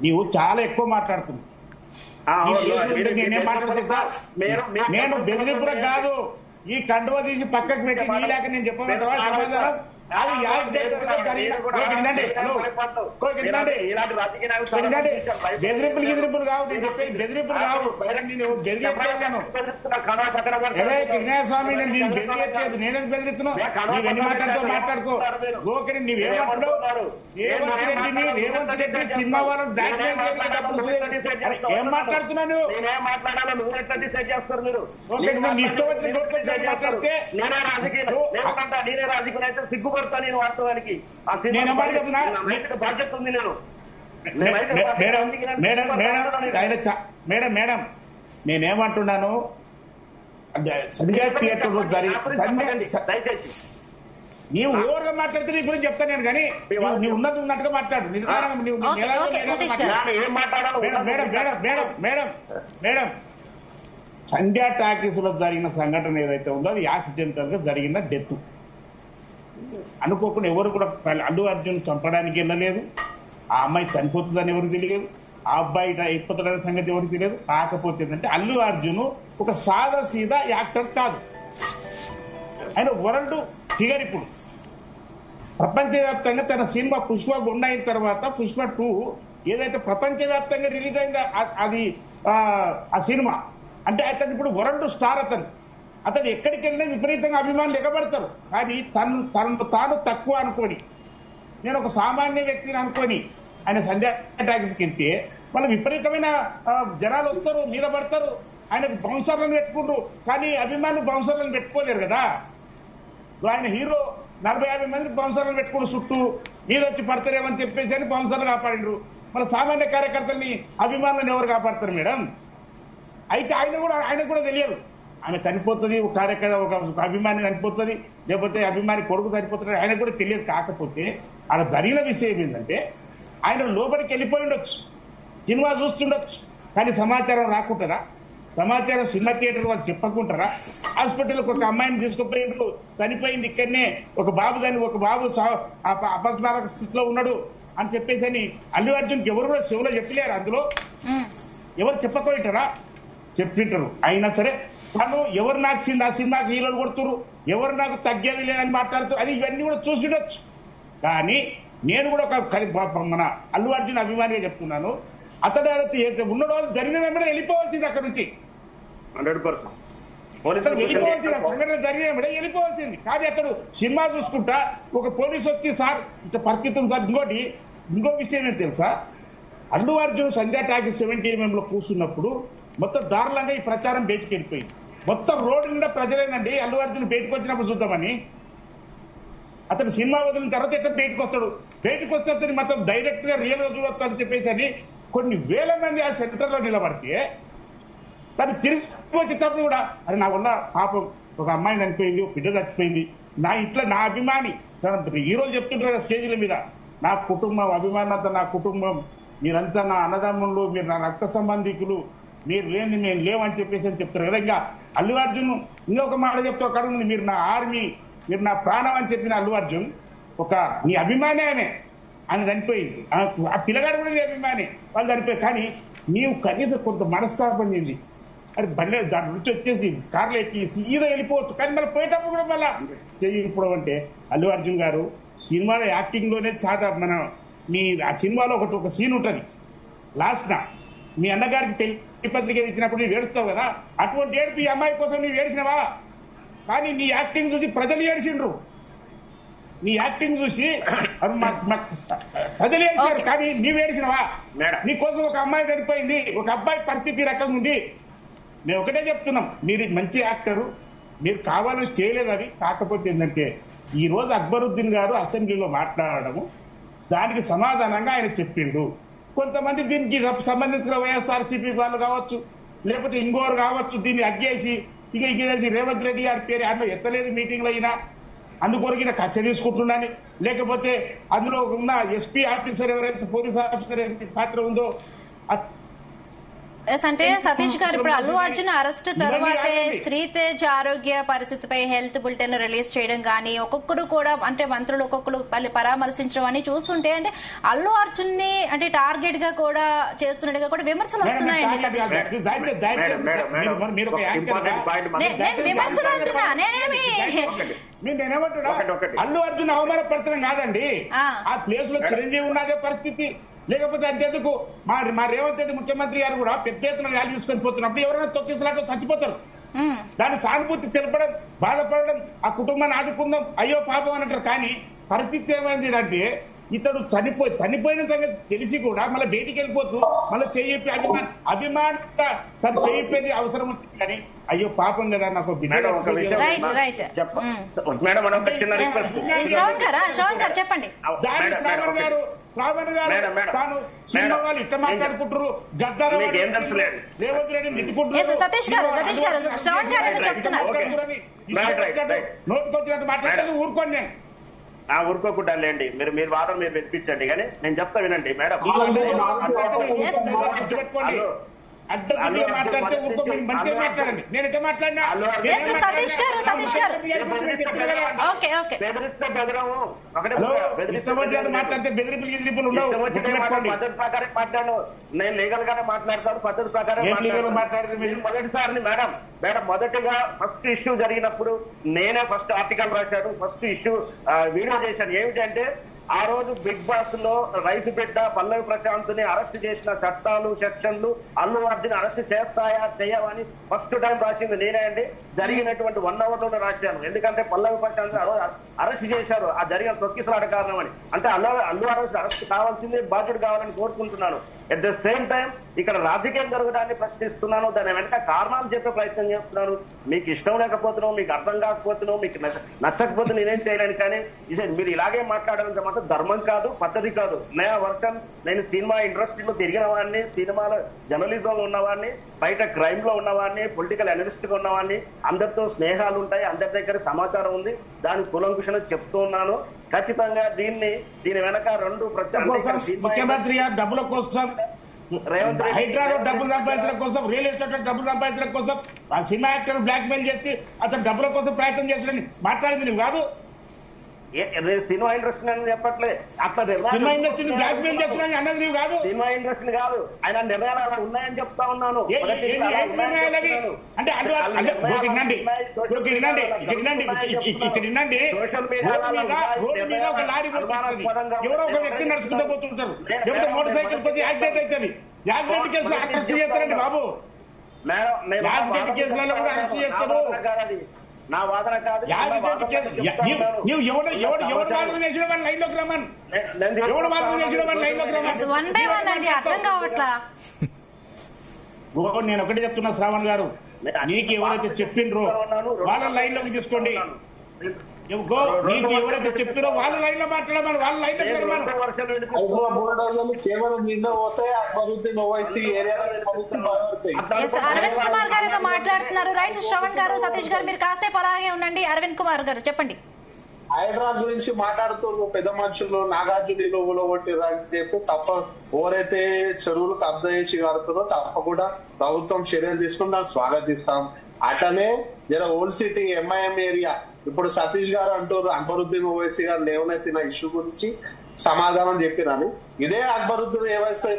నీవు చాలా ఎక్కువ మాట్లాడుతున్నావు. నేనేం మాట్లాడుతున్నా? నేను బెదిరింపురం కాదు, ఈ కండువ తీసి పక్కకు పెట్టి నీలాక నేను చెప్పమంటావా సమాధానం? అది బెదిరింపులు గిదిరింపులు కావు, నేను చెప్పేది బెదిరింపులు కావు. నేను బెదిరించాను వినాయస్వామి, నేను బెదిరించలేదు. నేనేది బెదిరిస్తున్నావు? నువ్వు ఎన్ని మాట్లాడుతూ మాట్లాడుకో. ఓకే, నువ్వేమంటున్నావు? రేవంత్ రెడ్డి సినిమా వాళ్ళని బ్లాక్మెయిల్ ఏం మాట్లాడుతున్నాను? నువ్వు ఎట్లా డిసైడ్ చేస్తారు మీరు? నీ ఇష్టం వచ్చిన మాట్లాడితే నేనే రాజకీయ అయితే సిగ్గుపడతా నేను వాస్తవానికి. బాధ్యత ఉంది. మేడం నేనేమంటున్నాను, సంధ్యా థియేటర్ లో దయచేసి నీవు ఓవర్గా మాట్లాడితే నీ గురించి చెప్తాను నేను, కానీ నీవు ఉన్నది ఉన్నట్టుగా మాట్లాడు. మేడం సంధ్యా టాకీస్ లో జరిగిన సంఘటన ఏదైతే ఉందో అది యాక్సిడెంటల్ గా జరిగిన డెత్. అనుకోకుండా ఎవరు కూడా అల్లు అర్జున్ చంపడానికి వెళ్ళలేదు. ఆ అమ్మాయి చనిపోతుందని ఎవరికి తెలియదు. ఆ అబ్బాయి అయిపోతున్న సంగతి ఎవరికి తెలియదు. కాకపోతే ఏంటంటే అల్లు అర్జున్ ఒక సాదా సీదా యాక్టర్ కాదు, ఆయన వరల్డ్ ఫిగర్. ఇప్పుడు ప్రపంచవ్యాప్తంగా తన సినిమా పుష్ప గుండా అయిన తర్వాత పుష్ప 2 ఏదైతే ప్రపంచవ్యాప్తంగా రిలీజ్ అయిందో అది ఆ సినిమా అంటే అతను ఇప్పుడు వరల్డ్ స్టార్. అతను ఎక్కడికి వెళ్ళినా విపరీతంగా అభిమానులు ఎగబడతారు. కానీ తనను తాను తక్కువ అనుకోని, నేను ఒక సామాన్య వ్యక్తిని అనుకోని ఆయన సంధ్యా టాకీస్కి వెళ్తే వాళ్ళు విపరీతమైన జనాలు వస్తారు, మీద పడతారు. ఆయనకు బౌన్సర్లను పెట్టుకుంటారు, కానీ అభిమానులు బౌన్సర్లను పెట్టుకోలేరు కదా. ఆయన హీరో 40-50 మంది బౌన్సర్లను పెట్టుకుని చుట్టూ మీద వచ్చి పడతారేమని చెప్పేసి అని బౌన్సర్లు కాపాడిండ్రు. మన సామాన్య కార్యకర్తల్ని అభిమానులను ఎవరు కాపాడతారు మేడం? అయితే ఆయనకు కూడా తెలియదు. ఆమె చనిపోతుంది, ఒక కార్యకర్త ఒక అభిమాని చనిపోతుంది, లేకపోతే అభిమాని కొడుకు చనిపోతుంది, ఆయనకు కూడా తెలియదు. కాకపోతే అలా జరిగిన విషయం ఏంటంటే ఆయన లోపలికి వెళ్ళిపోయి ఉండొచ్చు, సినిమా చూస్తుండొచ్చు, కానీ సమాచారం రాకుంటారా? సమాచారం సినిమా థియేటర్ వాళ్ళు చెప్పకుంటారా? హాస్పిటల్కి ఒక అమ్మాయిని తీసుకుపోయిండ్రు, చనిపోయింది ఇక్కడనే, ఒక బాబు అపస్మారక స్థితిలో ఉన్నాడు అని చెప్పేసి అని అల్లు అర్జున్కి ఎవరు కూడా శివులో చెప్పలేరు. అందులో ఎవరు చెప్పకపోయింటారా? చెప్పింటారు. అయినా సరే తను ఎవరు నాకు ఆ సినిమాకి హీరోలు కొడుతున్నారు, ఎవరు నాకు తగ్గేది లేదని మాట్లాడుతారు, అది ఇవన్నీ కూడా చూసిండొచ్చు. కానీ నేను కూడా మన అల్లు అర్జున్ అభిమానిగా చెప్తున్నాను, అతడు ఉన్నాడో జరిగిన వెంబడే వెళ్ళిపోవాల్సింది అక్కడ నుంచి. 100% వెళ్ళిపోవాల్సింది, సంఘటన జరిగిన వెంబడే వెళ్ళిపోవాల్సింది. కానీ అతడు సినిమా చూసుకుంటా ఒక పోలీసు వచ్చి సార్ ఇంత పరిస్థితి సార్. ఇంకో విషయం ఏం తెలుసా? అల్లు అర్జున్ సంధ్యా టాకీస్ 70mm లో కూర్చున్నప్పుడు మొత్తం దారులంగా ఈ ప్రచారం బయటికి వెళ్ళిపోయింది. మొత్తం రోడ్డు నిండా ప్రజలేనండి అల్లు అర్జున్ బయటకు వచ్చినప్పుడు చూద్దామని. అతను సినిమా వదిలిన తర్వాత ఎట్లా బయటకు వస్తాడు? బయటకు వస్తే అతను మొత్తం డైరెక్ట్ గా రియల్ గా చూడొచ్చు అని చెప్పేసి అని కొన్ని వేల మంది ఆ సెంటర్ లో నిలబడితే తను తిరిగి వచ్చేటప్పుడు కూడా అది నా వల్ల పాపం ఒక అమ్మాయి చనిపోయింది, ఒక బిడ్డ చచ్చిపోయింది, నా ఇంట్లో నా అభిమాని ఈ రోజు చెప్తుంటారు స్టేజీల మీద, నా కుటుంబం అభిమానంతా నా కుటుంబం, మీరంతా నా అన్నదమ్ములు, మీరు నా రక్త సంబంధికులు, మీరు లేని మేము లేవని చెప్పేసి అని చెప్తారు కదా. ఇంకా అల్లు అర్జున్ ఇంకొక మాట చెప్తే ఒక ఉంది, మీరు నా ఆర్మీ, మీరు నా ప్రాణం అని చెప్పిన అల్లు అర్జున్ నీ అభిమాని ఆయన చనిపోయింది. ఆ పిల్లగాడు కూడా నీ అభిమాని, వాళ్ళు చనిపోయి. కానీ నీవు కనీసం కొంత మనస్తాపం చెంది అది బండి దాని నుంచి వచ్చేసి కార్లు ఎక్కి సీదా వెళ్ళిపోవచ్చు. కానీ మళ్ళీ పోయేటప్పుడు కూడా మళ్ళా చేయకపోవడం అంటే అల్లు అర్జున్ గారు సినిమాలో యాక్టింగ్ లోనే చాలా ఆ సినిమాలో ఒక సీన్ ఉంటుంది లాస్ట్ మీ అన్నగారికి పెళ్లి పత్రిక ఇచ్చినప్పుడు నువ్వు ఏడుస్తావు కదా, అటువంటి ఏడుపు ఈ అమ్మాయి కోసం నువ్వు ఏడిసినవా? కానీ నీ యాక్టింగ్ చూసి ప్రజలు ఏడిసిండ్రు, నీ యాక్టింగ్ చూసి ప్రజలు ఏడిచారు, కానీ నీవు ఏడిసినవా? నీ కోసం ఒక అమ్మాయి చనిపోయింది, ఒక అబ్బాయి పరిస్థితి రకంగా ఉంది. మేము ఒకటే చెప్తున్నాం, మీరు మంచి యాక్టరు, మీరు కావాలని చేయలేదు అది. కాకపోతే ఏంటంటే ఈ రోజు అక్బరుద్దీన్ గారు అసెంబ్లీలో మాట్లాడడము, దానికి సమాధానంగా ఆయన చెప్పిండు. కొంతమంది దీనికి సంబంధించిన వైఎస్ఆర్సీపీ వాళ్ళు కావచ్చు, లేకపోతే ఇంకోరు కావచ్చు, దీన్ని అగ్గేసి ఇక రేవంత్ రెడ్డి గారి పేరు ఆయన ఎత్తలేదు మీటింగ్లో అయినా, అందుకొరకు కక్ష తీసుకుంటున్నాని, లేకపోతే అందులో ఉన్న ఎస్పీ ఆఫీసర్ ఎవరైతే పోలీస్ ఆఫీసర్ పాత్ర ఉందో అంటే సతీష్ గారు ఇప్పుడు అల్లు అర్జున్ అరెస్ట్ తర్వాతే శ్రీతేజ్ ఆరోగ్య పరిస్థితిపై హెల్త్ బులెటిన్ రిలీజ్ చేయడం కానీ ఒక్కొక్కరు కూడా అంటే మంత్రులు ఒక్కొక్కరు పరామర్శించడం అని చూస్తుంటే అంటే అల్లు అర్జున్ ని అంటే టార్గెట్ గా కూడా చేస్తున్నట్టుగా కూడా విమర్శలు వస్తున్నాయండి సతీష్ గారు. నేను విమర్శలు అంటున్నా, నేనేమి నేనేమంటున్నా అల్లు అర్జున్ అవమానపడుతున్నాం కాదండి. ఆ ప్లేస్ లో చిరంజీవి ఉన్నదే పరిస్థితి. లేకపోతే అంతేందుకు మా రేవంత్ రెడ్డి ముఖ్యమంత్రి గారు కూడా పెద్ద ఎత్తున ర్యాలీ తీసుకొని పోతున్నప్పుడు ఎవరైనా తొక్కిసలాట చచ్చిపోతారు. దాని సానుభూతి తెలపడం, బాధపడడం, ఆ కుటుంబాన్ని ఆదుకుందాం, అయ్యో పాపం అని అంటారు. కానీ పరిస్థితి ఏమైంది అంటే ఇతడు చనిపోయిన సంగతి తెలిసి కూడా మళ్ళీ బయటికి వెళ్ళిపోతూ మళ్ళీ చెప్పి అభిమానిత తను చెప్పేది అవసరం ఉంటుంది. కానీ అయ్యో పాపం కదా నాకు చెప్పండి. శ్రావణ్ గారు తాను సినిమా వాళ్ళు ఇట్లా మాట్లాడుకుంటారు, గద్దారు రేవంత్ రెడ్డి తిట్టుకుంటారు, నోటుకొచ్చినట్టు మాట్లాడాలి. ఊరుకోండి, నేను ఊరుకోకుండా లేండి. మీరు వాదన మీరు వినిపించండి. కానీ నేను చెప్తా వినండి మేడం. మాట్లాడితే మంచిగా మాట్లాడండి. నేను ఎట్లా మాట్లాడినా మాట్లాడితే బెదిరింపులు ఉండవు. పద్ధతి ప్రకారం మాట్లాడు. నేను లీగల్ గానే మాట్లాడతాను, పద్ధతి ప్రకారం మొదటిసారి మేడం మొదటిగా ఫస్ట్ ఇష్యూ జరిగినప్పుడు నేనే ఫస్ట్ ఆర్టికల్ రాశాను, ఫస్ట్ ఇష్యూ వీడియో చేశాను. ఏమిటంటే ఆ రోజు బిగ్ బాస్ లో రైతు బిడ్డ పల్లవి ప్రశాంత్ ని అరెస్ట్ చేసిన చట్టాలు సెక్షన్లు అల్లు అర్జున్ అరెస్ట్ చేస్తాయా చేయవని ఫస్ట్ టైం రాసింది నేనే అండి. జరిగినటువంటి 1 hour లోనే రాశాను. ఎందుకంటే పల్లవి ప్రశాంత్ అరెస్ట్ చేశారు, ఆ జరిగిన తొక్కిసలాట కారణం అని. అంటే అల్లు అరెస్ట్ కావాల్సిందే, బాధ్యుడు కావాలని కోరుకుంటున్నాను. అట్ ద సేమ్ టైం ఇక్కడ రాజకీయం జరగడాన్ని ప్రశ్నిస్తున్నాను, దాని వెనక కారణాలు చెప్పే ప్రయత్నం చేస్తున్నాను. మీకు ఇష్టం లేకపోతున్నావు, మీకు అర్థం కాకపోతున్నావు, మీకు నచ్చకపోతే నేనేం చేయలేను. కానీ మీరు ఇలాగే మాట్లాడాలంటే మాత్రం ధర్మం కాదు, పద్ధతి కాదు. నయా వర్షన్ నేను సినిమా ఇండస్ట్రీలో తిరిగిన వాడిని, సినిమాలో జర్నలిజంలో ఉన్నవాడిని, బయట క్రైమ్ లో ఉన్నవాడిని, పొలిటికల్ అనలిస్ట్ గా ఉన్నవాడిని. అందరితో స్నేహాలు ఉంటాయి, అందరి దగ్గర సమాచారం ఉంది. దాని కులంకుశం చెప్తూ ఉన్నాను. ఖచ్చితంగా దీని వెనక 2 ముఖ్యమంత్రి గారు డబ్బుల కోసం, హైదరాబాద్ డబ్బులు సంపాదించడం కోసం, రియల్ ఎస్టేట్ డబ్బులు సంపాదించడం కోసం, ఆ సినిమా యాక్టర్ బ్లాక్ మెయిల్ చేసి అతను డబ్బుల కోసం ప్రయత్నం చేస్తాడని మాట్లాడింది నువ్వు కాదు. సినిమా ఇండస్ట్రీ అని చెప్పట్లే, అట్లా సినిమా ఇండస్ట్రీని బ్లాక్ మెయిల్ చేస్తున్నాను అన్నది నువ్వు కాదు. సినిమా ఇండస్ట్రీ కాదు, ఆయన నిర్ణయాలు అలా ఉన్నాయని చెప్తా ఉన్నాను. అంటే రోడ్డు మీద ఒక లారీ ఎవరో ఒక వ్యక్తి నడుచుకుంటూ పోతుంటారు, లేకపోతే మోటార్ సైకిల్ కొద్ది యాక్సిడెంట్ అవుతుంది. యాక్సిడెంట్ కేసులు అరెస్ట్ చేస్తారండి బాబు, యాక్సిడెంట్ కేసులలో కూడా అరెస్ట్ చేస్తారు. నా వాదన కాదు. నువ్వు ఎవడు వాదన చేసిన వాళ్ళ లైన్ లోకి రమ్మని, ఎవడు వాదన చేసిన వాళ్ళ లైన్ లోకి రమ్మని. నేను ఒకటి చెప్తున్నా శ్రావణ్ గారు, నీకు ఎవరైతే చెప్పిండ్రో వాళ్ళ లైన్ లోకి తీసుకోండి. నీకు ఎవరైతే చెప్పిరో వాళ్ళ లైన్ లో మాట్లాడమని, వాళ్ళ లైన్ లో కేవలం నిన్న పోతే అక్బరుద్దీన్ ఓవైసీ ఏరియాలో అరవింద్ కుమార్ గారు ఏదో మాట్లాడుతున్నారు. రైట్ శ్రవణ్ గారు, సతీష్ గారు మీరు కాసేపు అలాగే ఉండండి. అరవింద్ కుమార్ గారు చెప్పండి. హైదరాబాద్ గురించి మాట్లాడుతూ పెద్ద మనుషులు నాగార్జున ఊలగొట్టిరని చెప్పి ఎవరైతే చెరువులు కబ్జా చేసి కడుతుందో తప్పకుండా ప్రభుత్వం చర్యలు తీసుకుని దాన్ని స్వాగతిస్తాం. అట్లనే జర ఓల్డ్ సిటీ ఎంఐఎం ఏరియా ఇప్పుడు సతీష్ గారు అంటారు అక్బరుద్దీన్ ఓవైసీ గారు లేవనెత్తిన ఇష్యూ గురించి సమాధానం చెప్పినని, ఇదే అక్బరుద్దీన్ ఓవైసీ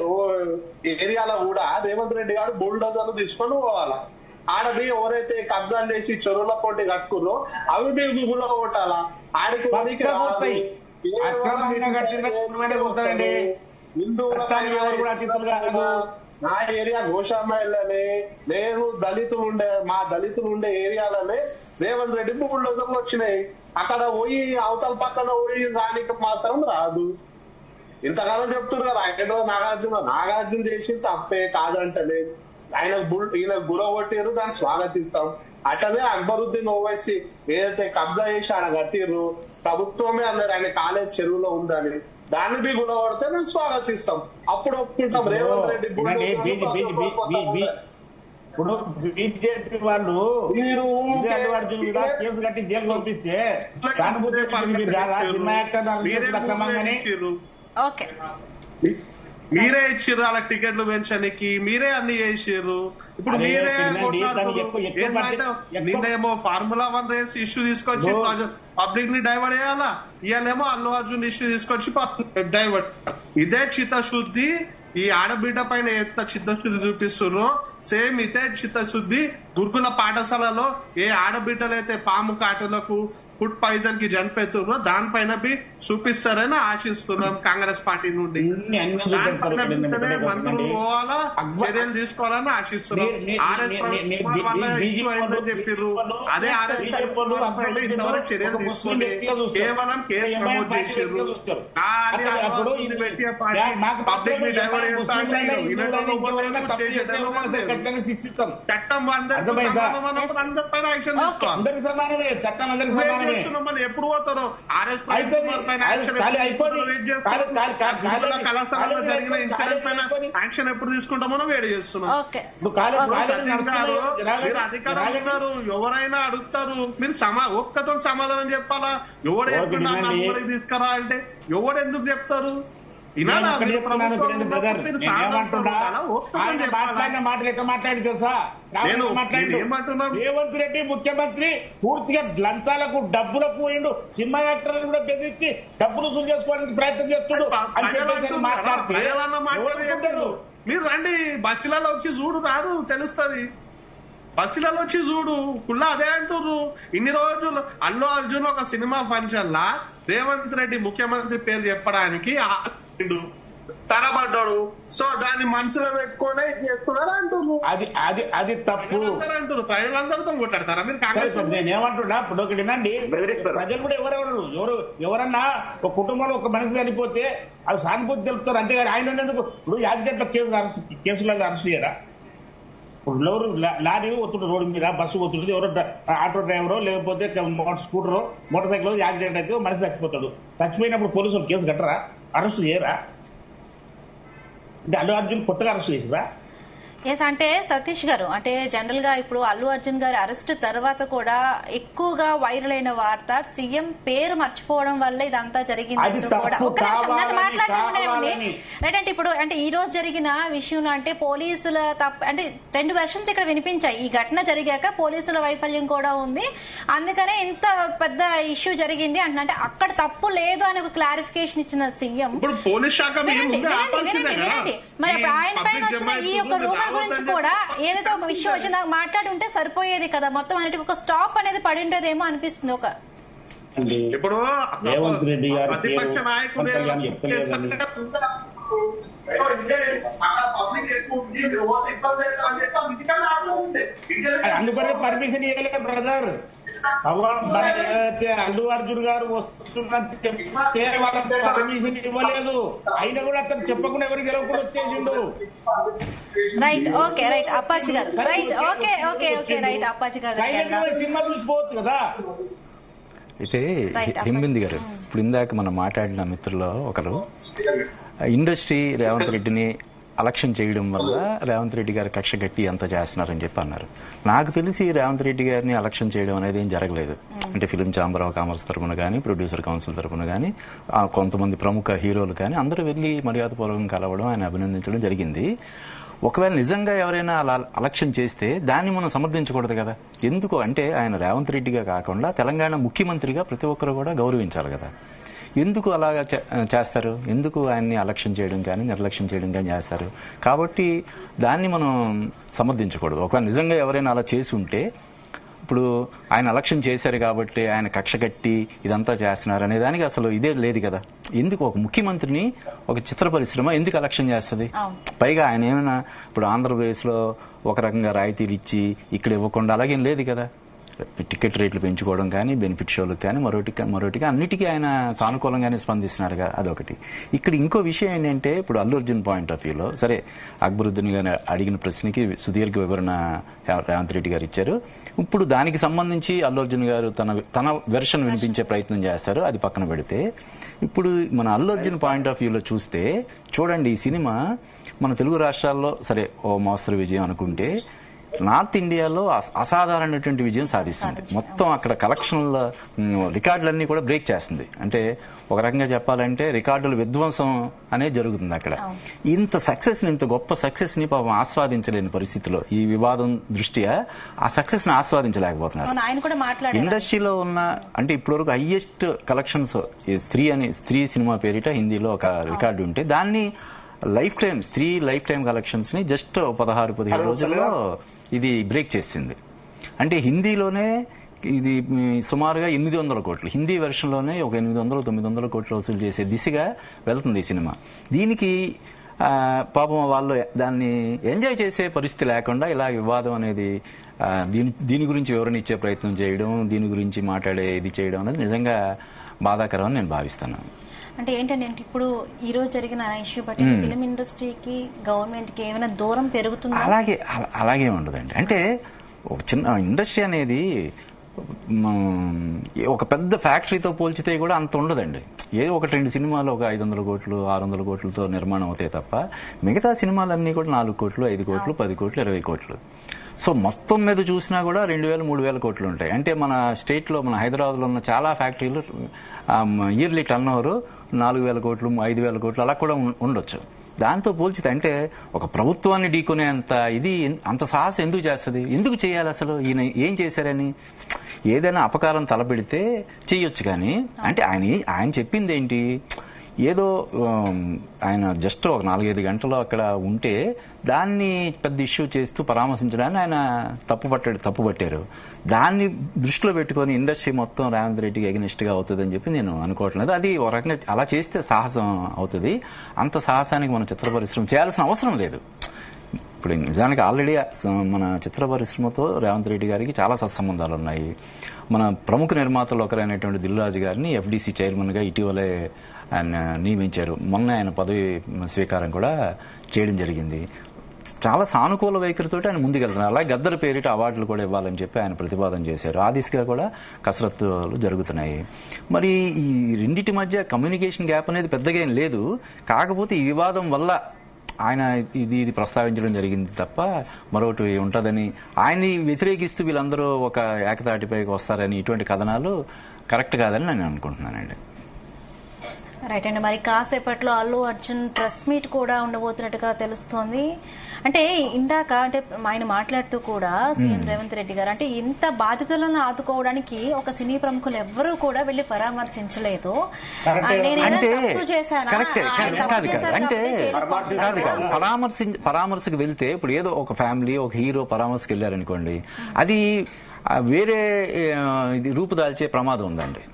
ఏరియాలో కూడా రేవంత్ రెడ్డి గారు బుల్డోజర్లు తీసుకొని పోవాలా. ఆడవి ఎవరైతే కబ్జాలు చేసి చెరువుల పోటీ కట్టుకున్నారో అవి మీరు గుళ్ళ కొట్టాలా. ఆడికి నా ఏరియా గోషామాయిలనే నేను మా దళితులు ఉండే ఏరియాలనే రేవంత్ రెడ్డి బుల్డోజర్లు వచ్చినాయి. అక్కడ పోయి అవతల పక్కన పోయి దానికి మాత్రం రాదు. ఇంతకాలం చెప్తున్నారు ఆయన నాగార్జున చేసి తప్పే కాదంటలే, ఈయన గురగొట్టారు, దాన్ని స్వాగతిస్తాం. అట్లనే అక్బరుద్దీన్ ఓవైసీ ఏదైతే కబ్జా చేసి ఆడ కట్టిర్రు ప్రభుత్వమే అన్నారు ఆయన కాలేజ్ చెరువులో ఉందని, దాన్ని బి గురగొడితే మేము స్వాగతిస్తాం. అప్పుడు ఒప్పుకుంటాం. రేవంత్ రెడ్డి ఇప్పుడు బీజేపీ వాళ్ళు కేసు కట్టి జైలు పంపిస్తే మీరే ఇచ్చిర్రు వాళ్ళ టికెట్లు పెంచడానికి, మీరే అన్ని చేసిర్రు. ఇప్పుడు మీరే నిన్నేమో Formula 1 రేస్ ఇష్యూ తీసుకొచ్చి పబ్లిక్ ని డైవర్ట్ చేయాలా, ఇవాళేమో అల్లు అర్జున్ ఇష్యూ తీసుకొచ్చి డైవర్ట్. ఇదే చిత్తశుద్ధి ఈ ఆడబిడ్డ పైన ఎంత చిత్తశుద్ధి చూపిస్తుర్రో సేమ్ ఇదే చిత్తశుద్ధి గురుకుల పాఠశాలలో ఏ ఆడబిడ్డలైతే పాము కాటులకు ఫుడ్ పాయిజన్ కి చనిపోతుర్రో దానిపైన చూపిస్తారని ఆశిస్తున్నాం కాంగ్రెస్ పార్టీ నుండి. మంత్రులు పోవాలా, చర్యలు తీసుకోవాలని ఆశిస్తున్నాం. చెప్పిర్రు అదే ఇంతవరకు చర్యలు తీసుకోండి, కేవలం కేసు నమోదు చేసిర్రు. పబ్లిక్ ని డైవర్ట్ చట్టం ఎప్పుడు పోతారో కళాశాలలో జరిగిన ఇన్సిడెంట్ పైన యాక్షన్ ఎప్పుడు తీసుకుంటామో వేడి చేస్తున్నాం. మీరు అధికారులు ఉన్నారు, ఎవరైనా అడుగుతారు, మీరు ఒక్కతో సమాధానం చెప్పాలా? ఎవడు చెప్తున్నారు తీసుకురా అంటే ఎవడు ఎందుకు చెప్తారు? మాటలు ఎట్లా మాట్లాడి తెలుసా? రేవంత్ రెడ్డి ముఖ్యమంత్రి పూర్తిగా లంచాలకు డబ్బులకు పోయిండు, సినిమా యాక్టర్లు కూడా బెదిరించి డబ్బులు వసూలు చేసుకోవడానికి ప్రయత్నం చేస్తుడు అని మాట్లాడితే మీరు రండి బస్సులలో వచ్చి చూడు, కాదు తెలుస్తుంది. బస్సులలో వచ్చి చూడు, కుల్లా అదే అంటుర్రు. ఇన్ని రోజులు అల్లు అర్జున్ ఒక సినిమా ఫంక్షన్ లా రేవంత్ రెడ్డి ముఖ్యమంత్రి పేరు చెప్పడానికి తరబడ్డాడు. సో దాన్ని మనసులో పెట్టుకునే చేస్తున్నారు అంటున్నారు. అది తప్పు అంటారు. ప్రజలందరితో కొట్లాడతారా మీరు? కాంగ్రెస్ నేనేమంటున్నా ఇప్పుడు ఒకటి వినండి, ప్రజలు కూడా ఎవరన్నా ఒక కుటుంబంలో ఒక మనిషి చనిపోతే అది సానుభూతి తెలుపుతారు, అంతేగాని ఆయన ఎందుకు ఇప్పుడు యాక్సిడెంట్ కేసులలో అరెస్ట్ చేయరా? ఇప్పుడు ఎవరు లారీ వస్తుంటారు రోడ్డు మీద, బస్సు వస్తుంటుంది, ఎవరో ఆటో డ్రైవరో లేకపోతే స్కూటరో మోటార్ సైకిల్ యాక్సిడెంట్ అయితే మనిషి చచ్చిపోతాడు. చచ్చిపోయినప్పుడు పోలీసులు కేసు కట్టరా, అరెస్ట్ చేయరా? అంటే అల్లు అర్జున్ కొత్తగా అరెస్ట్ చేసిరా? ఎస్, అంటే సతీష్ గారు, అంటే జనరల్ గా ఇప్పుడు అల్లు అర్జున్ గారి అరెస్ట్ తర్వాత కూడా ఎక్కువగా వైరల్ అయిన వార్త సీఎం పేరు మర్చిపోవడం వల్ల ఇదంతా జరిగిందంటూ కూడా. ఒక్క నిమిషం నన్ను మాట్లాడుతున్నానండి. రైట్, అంటే ఇప్పుడు అంటే ఈ రోజు జరిగిన విషయంలో అంటే పోలీసుల అంటే రెండు వెర్షన్స్ ఇక్కడ వినిపించాయి. ఈ ఘటన జరిగాక పోలీసుల వైఫల్యం కూడా ఉంది, అందుకనే ఇంత పెద్ద ఇష్యూ జరిగింది అంటే అక్కడ తప్పు లేదు అని ఒక క్లారిఫికేషన్ ఇచ్చిన సీఎం. వినండి, మరి ఆయన పైన వచ్చిన ఈ యొక్క రూమర్ గురించి కూడా ఏదైతే ఒక విషయం వచ్చిందో మాట్లాడుంటే సరిపోయేది కదా, మొత్తం అనేది ఒక స్టాప్ అనేది పడి ఉండేదేమో అనిపిస్తుంది. ఒక ఇప్పుడు రేవంత్ రెడ్డి గారు ప్రతిపక్ష నాయకుడు అందుకనే పర్మిషన్ ఇవ్వలేదు బ్రదర్. అల్లు అర్జున్ గారు వస్తున్నట్టు పర్మిషన్ ఇవ్వలేదు, అయినా కూడా అతను చెప్పకుండా ఎవరికి గెలవకుండా వచ్చేసిండు. రైట్, ఓకే, రైట్ అప్పాజీ గారు, right, okay okay okay right Appaji గారు సినిమా చూసిపోవచ్చు కదా. అయితే హింబింది గారు, ఇప్పుడు ఇందాక మనం మాట్లాడిన మిత్రుల్లో ఒకరు ఇండస్ట్రీ రేవంత్ రెడ్డిని అలక్ష్యం చేయడం వల్ల రేవంత్ రెడ్డి గారు కక్ష గట్టి అంత చేస్తున్నారని చెప్పి అన్నారు. నాకు తెలిసి రేవంత్ రెడ్డి గారిని అలక్ష్యం చేయడం అనేది ఏం జరగలేదు. అంటే ఫిలిం ఛాంబర్ ఆఫ్ కామర్స్ తరఫున కానీ, ప్రొడ్యూసర్ కౌన్సిల్ తరఫున కానీ, కొంతమంది ప్రముఖ హీరోలు కానీ అందరూ వెళ్ళి మర్యాదపూర్వకంగా కలవడం, ఆయన అభినందించడం జరిగింది. ఒకవేళ నిజంగా ఎవరైనా అలా అలక్ష్యం చేస్తే దాన్ని మనం సమర్థించకూడదు కదా. ఎందుకు అంటే ఆయన రేవంత్ రెడ్డిగా కాకుండా తెలంగాణ ముఖ్యమంత్రిగా ప్రతి ఒక్కరు కూడా గౌరవించాలి కదా. ఎందుకు అలాగా చేస్తారు? ఎందుకు ఆయన్ని అలక్ష్యం చేయడం కానీ నిర్లక్ష్యం చేయడం కానీ చేస్తారు? కాబట్టి దాన్ని మనం సమర్థించకూడదు. ఒకవేళ నిజంగా ఎవరైనా అలా చేసి ఉంటే, ఇప్పుడు ఆయన అలక్ష్యం చేశారు కాబట్టి ఆయన కక్ష కట్టి ఇదంతా చేస్తున్నారు అనే దానికి అసలు ఇదే లేదు కదా. ఎందుకు ఒక ముఖ్యమంత్రిని ఒక చిత్ర పరిశ్రమ ఎందుకు అలక్ష్యం చేస్తుంది? పైగా ఆయన ఏమైనా ఇప్పుడు ఆంధ్రప్రదేశ్లో ఒక రకంగా రాయితీలు ఇచ్చి ఇక్కడ ఇవ్వకుండా అలాగేం లేదు కదా. టికెట్ రేట్లు పెంచుకోవడం కానీ, బెనిఫిట్ షోలకు కానీ, మరోటికి అన్నిటికీ ఆయన సానుకూలంగానే స్పందిస్తున్నారు కదా, అదొకటి. ఇక్కడ ఇంకో విషయం ఏంటంటే, ఇప్పుడు అల్లు అర్జున్ పాయింట్ ఆఫ్ వ్యూలో సరే అక్బరుద్దీన్ గారు అడిగిన ప్రశ్నకి సుదీర్ఘ వివరణ రేవంత్ రెడ్డి గారు ఇచ్చారు. ఇప్పుడు దానికి సంబంధించి అల్లు అర్జున్ గారు తన వెర్షన్ వినిపించే ప్రయత్నం చేస్తారు, అది పక్కన పెడితే ఇప్పుడు మన అల్లు అర్జున్ పాయింట్ ఆఫ్ వ్యూలో చూడండి, ఈ సినిమా మన తెలుగు రాష్ట్రాల్లో సరే ఓ మోస్తరు విజయం అనుకుంటే నార్త్ ఇండియాలో అసాధారణమైనటువంటి విజయం సాధిస్తుంది. మొత్తం అక్కడ కలెక్షన్ల రికార్డులన్నీ కూడా బ్రేక్ చేస్తుంది. అంటే ఒక రకంగా చెప్పాలంటే రికార్డుల విధ్వంసం అనేది జరుగుతుంది అక్కడ. ఇంత గొప్ప సక్సెస్ ని పాపం ఆస్వాదించలేని పరిస్థితిలో ఈ వివాదం దృష్ట్యా ఆ సక్సెస్ ని ఆస్వాదించలేకపోతున్నారు. ఇండస్ట్రీలో ఉన్న అంటే ఇప్పటివరకు హైయెస్ట్ కలెక్షన్స్ స్త్రీ సినిమా పేరిట హిందీలో ఒక రికార్డు ఉంటే దాన్ని స్త్రీ లైఫ్ టైం కలెక్షన్స్ ని జస్ట్ 16-17 రోజుల్లో ఇది బ్రేక్ చేసింది. అంటే హిందీలోనే ఇది సుమారుగా 800 కోట్లు, హిందీ వెర్షన్లోనే ఒక 800-900 కోట్లు వసూలు చేసే దిశగా వెళ్తుంది ఈ సినిమా. దీనికి పాపం వాళ్ళు దాన్ని ఎంజాయ్ చేసే పరిస్థితి లేకుండా ఇలా వివాదం అనేది దీని గురించి వివరణ ఇచ్చే ప్రయత్నం చేయడం, దీని గురించి మాట్లాడే ఇది చేయడం అనేది నిజంగా బాధాకరం అని నేను భావిస్తాను. అంటే ఏంటంటే ఇప్పుడు ఈ రోజు జరిగిన ఇష్యూ బట్టి ఫిలిం ఇండస్ట్రీకి గవర్నమెంట్ కి ఏమైనా దూరం పెరుగుతుందా? అలాగే ఉండదండి. అంటే ఒక చిన్న ఇండస్ట్రీ అనేది ఒక పెద్ద ఫ్యాక్టరీతో పోల్చితే కూడా అంత ఉండదండి. ఏదో 1-2 సినిమాలు ఒక 500 కోట్లు 600 కోట్లతో నిర్మాణం అవుతాయి తప్ప మిగతా సినిమాలన్నీ కూడా 4 కోట్లు 5 కోట్లు 10 కోట్లు 20 కోట్లు. సో మొత్తం మీద చూసినా కూడా 2,000-3,000 కోట్లు ఉంటాయి. అంటే మన స్టేట్లో మన హైదరాబాద్లో ఉన్న చాలా ఫ్యాక్టరీలు ఇయర్లీ టర్న్ ఓవర్ 4,000 కోట్లు 5,000 కోట్లు అలా కూడా ఉండొచ్చు. దాంతో పోల్చితే అంటే ఒక ప్రభుత్వాన్ని ఢీకొనేంత అంత సాహసం ఎందుకు చేస్తుంది? ఎందుకు చేయాలి అసలు? ఈయన ఏం చేశారని ఏదైనా అపకారం తలపెడితే చెయ్యొచ్చు. కానీ అంటే ఆయన చెప్పింది ఏంటి? ఏదో ఆయన జస్ట్ ఒక 4-5 గంటలు అక్కడ ఉంటే దాన్ని పెద్ద ఇష్యూ చేస్తూ పరామర్శించడాన్ని ఆయన తప్పుపట్టారు. దాన్ని దృష్టిలో పెట్టుకొని ఇండస్ట్రీ మొత్తం రేవంత్ రెడ్డికి ఎగనిస్ట్గా అవుతుందని చెప్పి నేను అనుకోవట్లేదు. అది ఒక రకంగా అలా చేస్తే సాహసం అవుతుంది. అంత సాహసానికి మన చిత్ర పరిశ్రమ చేయాల్సిన అవసరం లేదు. ఇప్పుడు నిజానికి ఆల్రెడీ మన చిత్ర పరిశ్రమతో రేవంత్ రెడ్డి గారికి చాలా సత్సంబంధాలు ఉన్నాయి. మన ప్రముఖ నిర్మాతలు ఒకరైనటువంటి దిల్ రాజు గారిని FDC చైర్మన్గా ఇటీవలే ఆయన నియమించారు. మొన్న ఆయన పదవి స్వీకారం కూడా చేయడం జరిగింది. చాలా సానుకూల వైఖరితో ఆయన ముందుకెళ్తున్నారు. అలాగే గద్దర్ పేరిట అవార్డులు కూడా ఇవ్వాలని చెప్పి ఆయన ప్రతిపాదన చేశారు. ఆ దిశగా కూడా కసరత్తులు జరుగుతున్నాయి. మరి ఈ రెండింటి మధ్య కమ్యూనికేషన్ గ్యాప్ అనేది పెద్దగా ఏం లేదు. కాకపోతే ఈ వివాదం వల్ల ఆయన ఇది ప్రస్తావించడం జరిగింది తప్ప మరొకటి ఉంటుందని ఆయన్ని వ్యతిరేకిస్తూ వీళ్ళందరూ ఒక ఏకతాటిపైకి వస్తారని ఇటువంటి కథనాలు కరెక్ట్ కాదని నేను అనుకుంటున్నానండి. రైట్ అండి. మరి కాసేపట్లో అల్లు అర్జున్ ప్రెస్ మీట్ కూడా ఉండబోతున్నట్టుగా తెలుస్తోంది. అంటే ఇందాక అంటే ఆయన మాట్లాడుతూ కూడా సీఎం రేవంత్ రెడ్డి గారు అంటే ఇంత బాధితులను ఆదుకోవడానికి ఒక సినీ ప్రముఖులు ఎవ్వరూ కూడా వెళ్ళి పరామర్శించలేదు. పరామర్శకు వెళ్తే ఇప్పుడు ఏదో ఒక ఫ్యామిలీ ఒక హీరో పరామర్శకు వెళ్ళారనుకోండి, అది వేరే రూపుదాల్చే ప్రమాదం ఉందండి.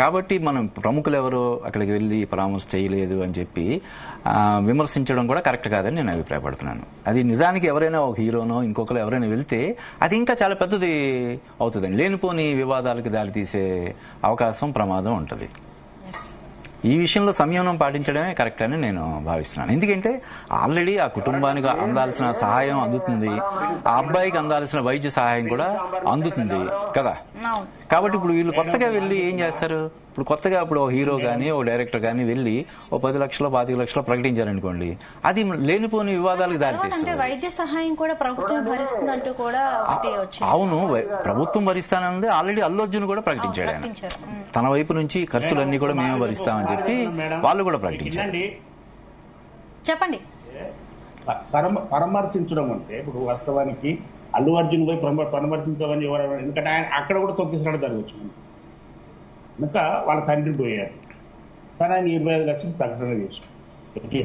కాబట్టి మనం ప్రముఖులు ఎవరు అక్కడికి వెళ్ళి పరామర్శ చేయలేదు అని చెప్పి విమర్శించడం కూడా కరెక్ట్ కాదని నేను అభిప్రాయపడుతున్నాను. అది నిజానికి ఎవరైనా ఒక హీరోనో ఇంకొకరు ఎవరైనా వెళ్తే అది ఇంకా చాలా పెద్దది అవుతుందండి. లేనిపోని వివాదాలకు దారితీసే అవకాశం ప్రమాదం ఉంటుంది. ఈ విషయంలో సంయమనం పాటించడమే కరెక్ట్ అని నేను భావిస్తున్నాను. ఎందుకంటే ఆల్రెడీ ఆ కుటుంబానికి అందాల్సిన సహాయం అందుతుంది, ఆ అబ్బాయికి అందాల్సిన వైద్య సహాయం కూడా అందుతుంది కదా. కాబట్టి ఇప్పుడు వీళ్ళు కొత్తగా వెళ్ళి ఏం చేస్తారు? ఇప్పుడు హీరో కానీ ఓ డైరెక్టర్ కానీ వెళ్ళి 10 లక్షలు 25 లక్షలు ప్రకటించారనుకోండి, అది లేనిపోని వివాదాలకు దారితీస్తుంది. వైద్య సహాయం కూడా ప్రభుత్వం భరిస్తుందంటూ కూడా అవును, ప్రభుత్వం భరిస్తానన్నది ఆల్రెడీ అల్లు అర్జున్ కూడా ప్రకటించాడు. ఆయన తన వైపు నుంచి ఖర్చులన్నీ కూడా మేమే భరిస్తామని చెప్పి వాళ్ళు కూడా ప్రకటించారు. చెప్పండి. పరామర్శించడం అంటే ఇప్పుడు వాస్తవానికి అల్లు అర్జున్ పోయి పరామర్శించమని ఎవరైనా, ఎందుకంటే ఆయన అక్కడ కూడా తొక్కిసలాట జరగచ్చు కనుక వాళ్ళ తండ్రి పోయారు. కానీ ఆయన 25 లక్షలు ప్రకటన చేశారు.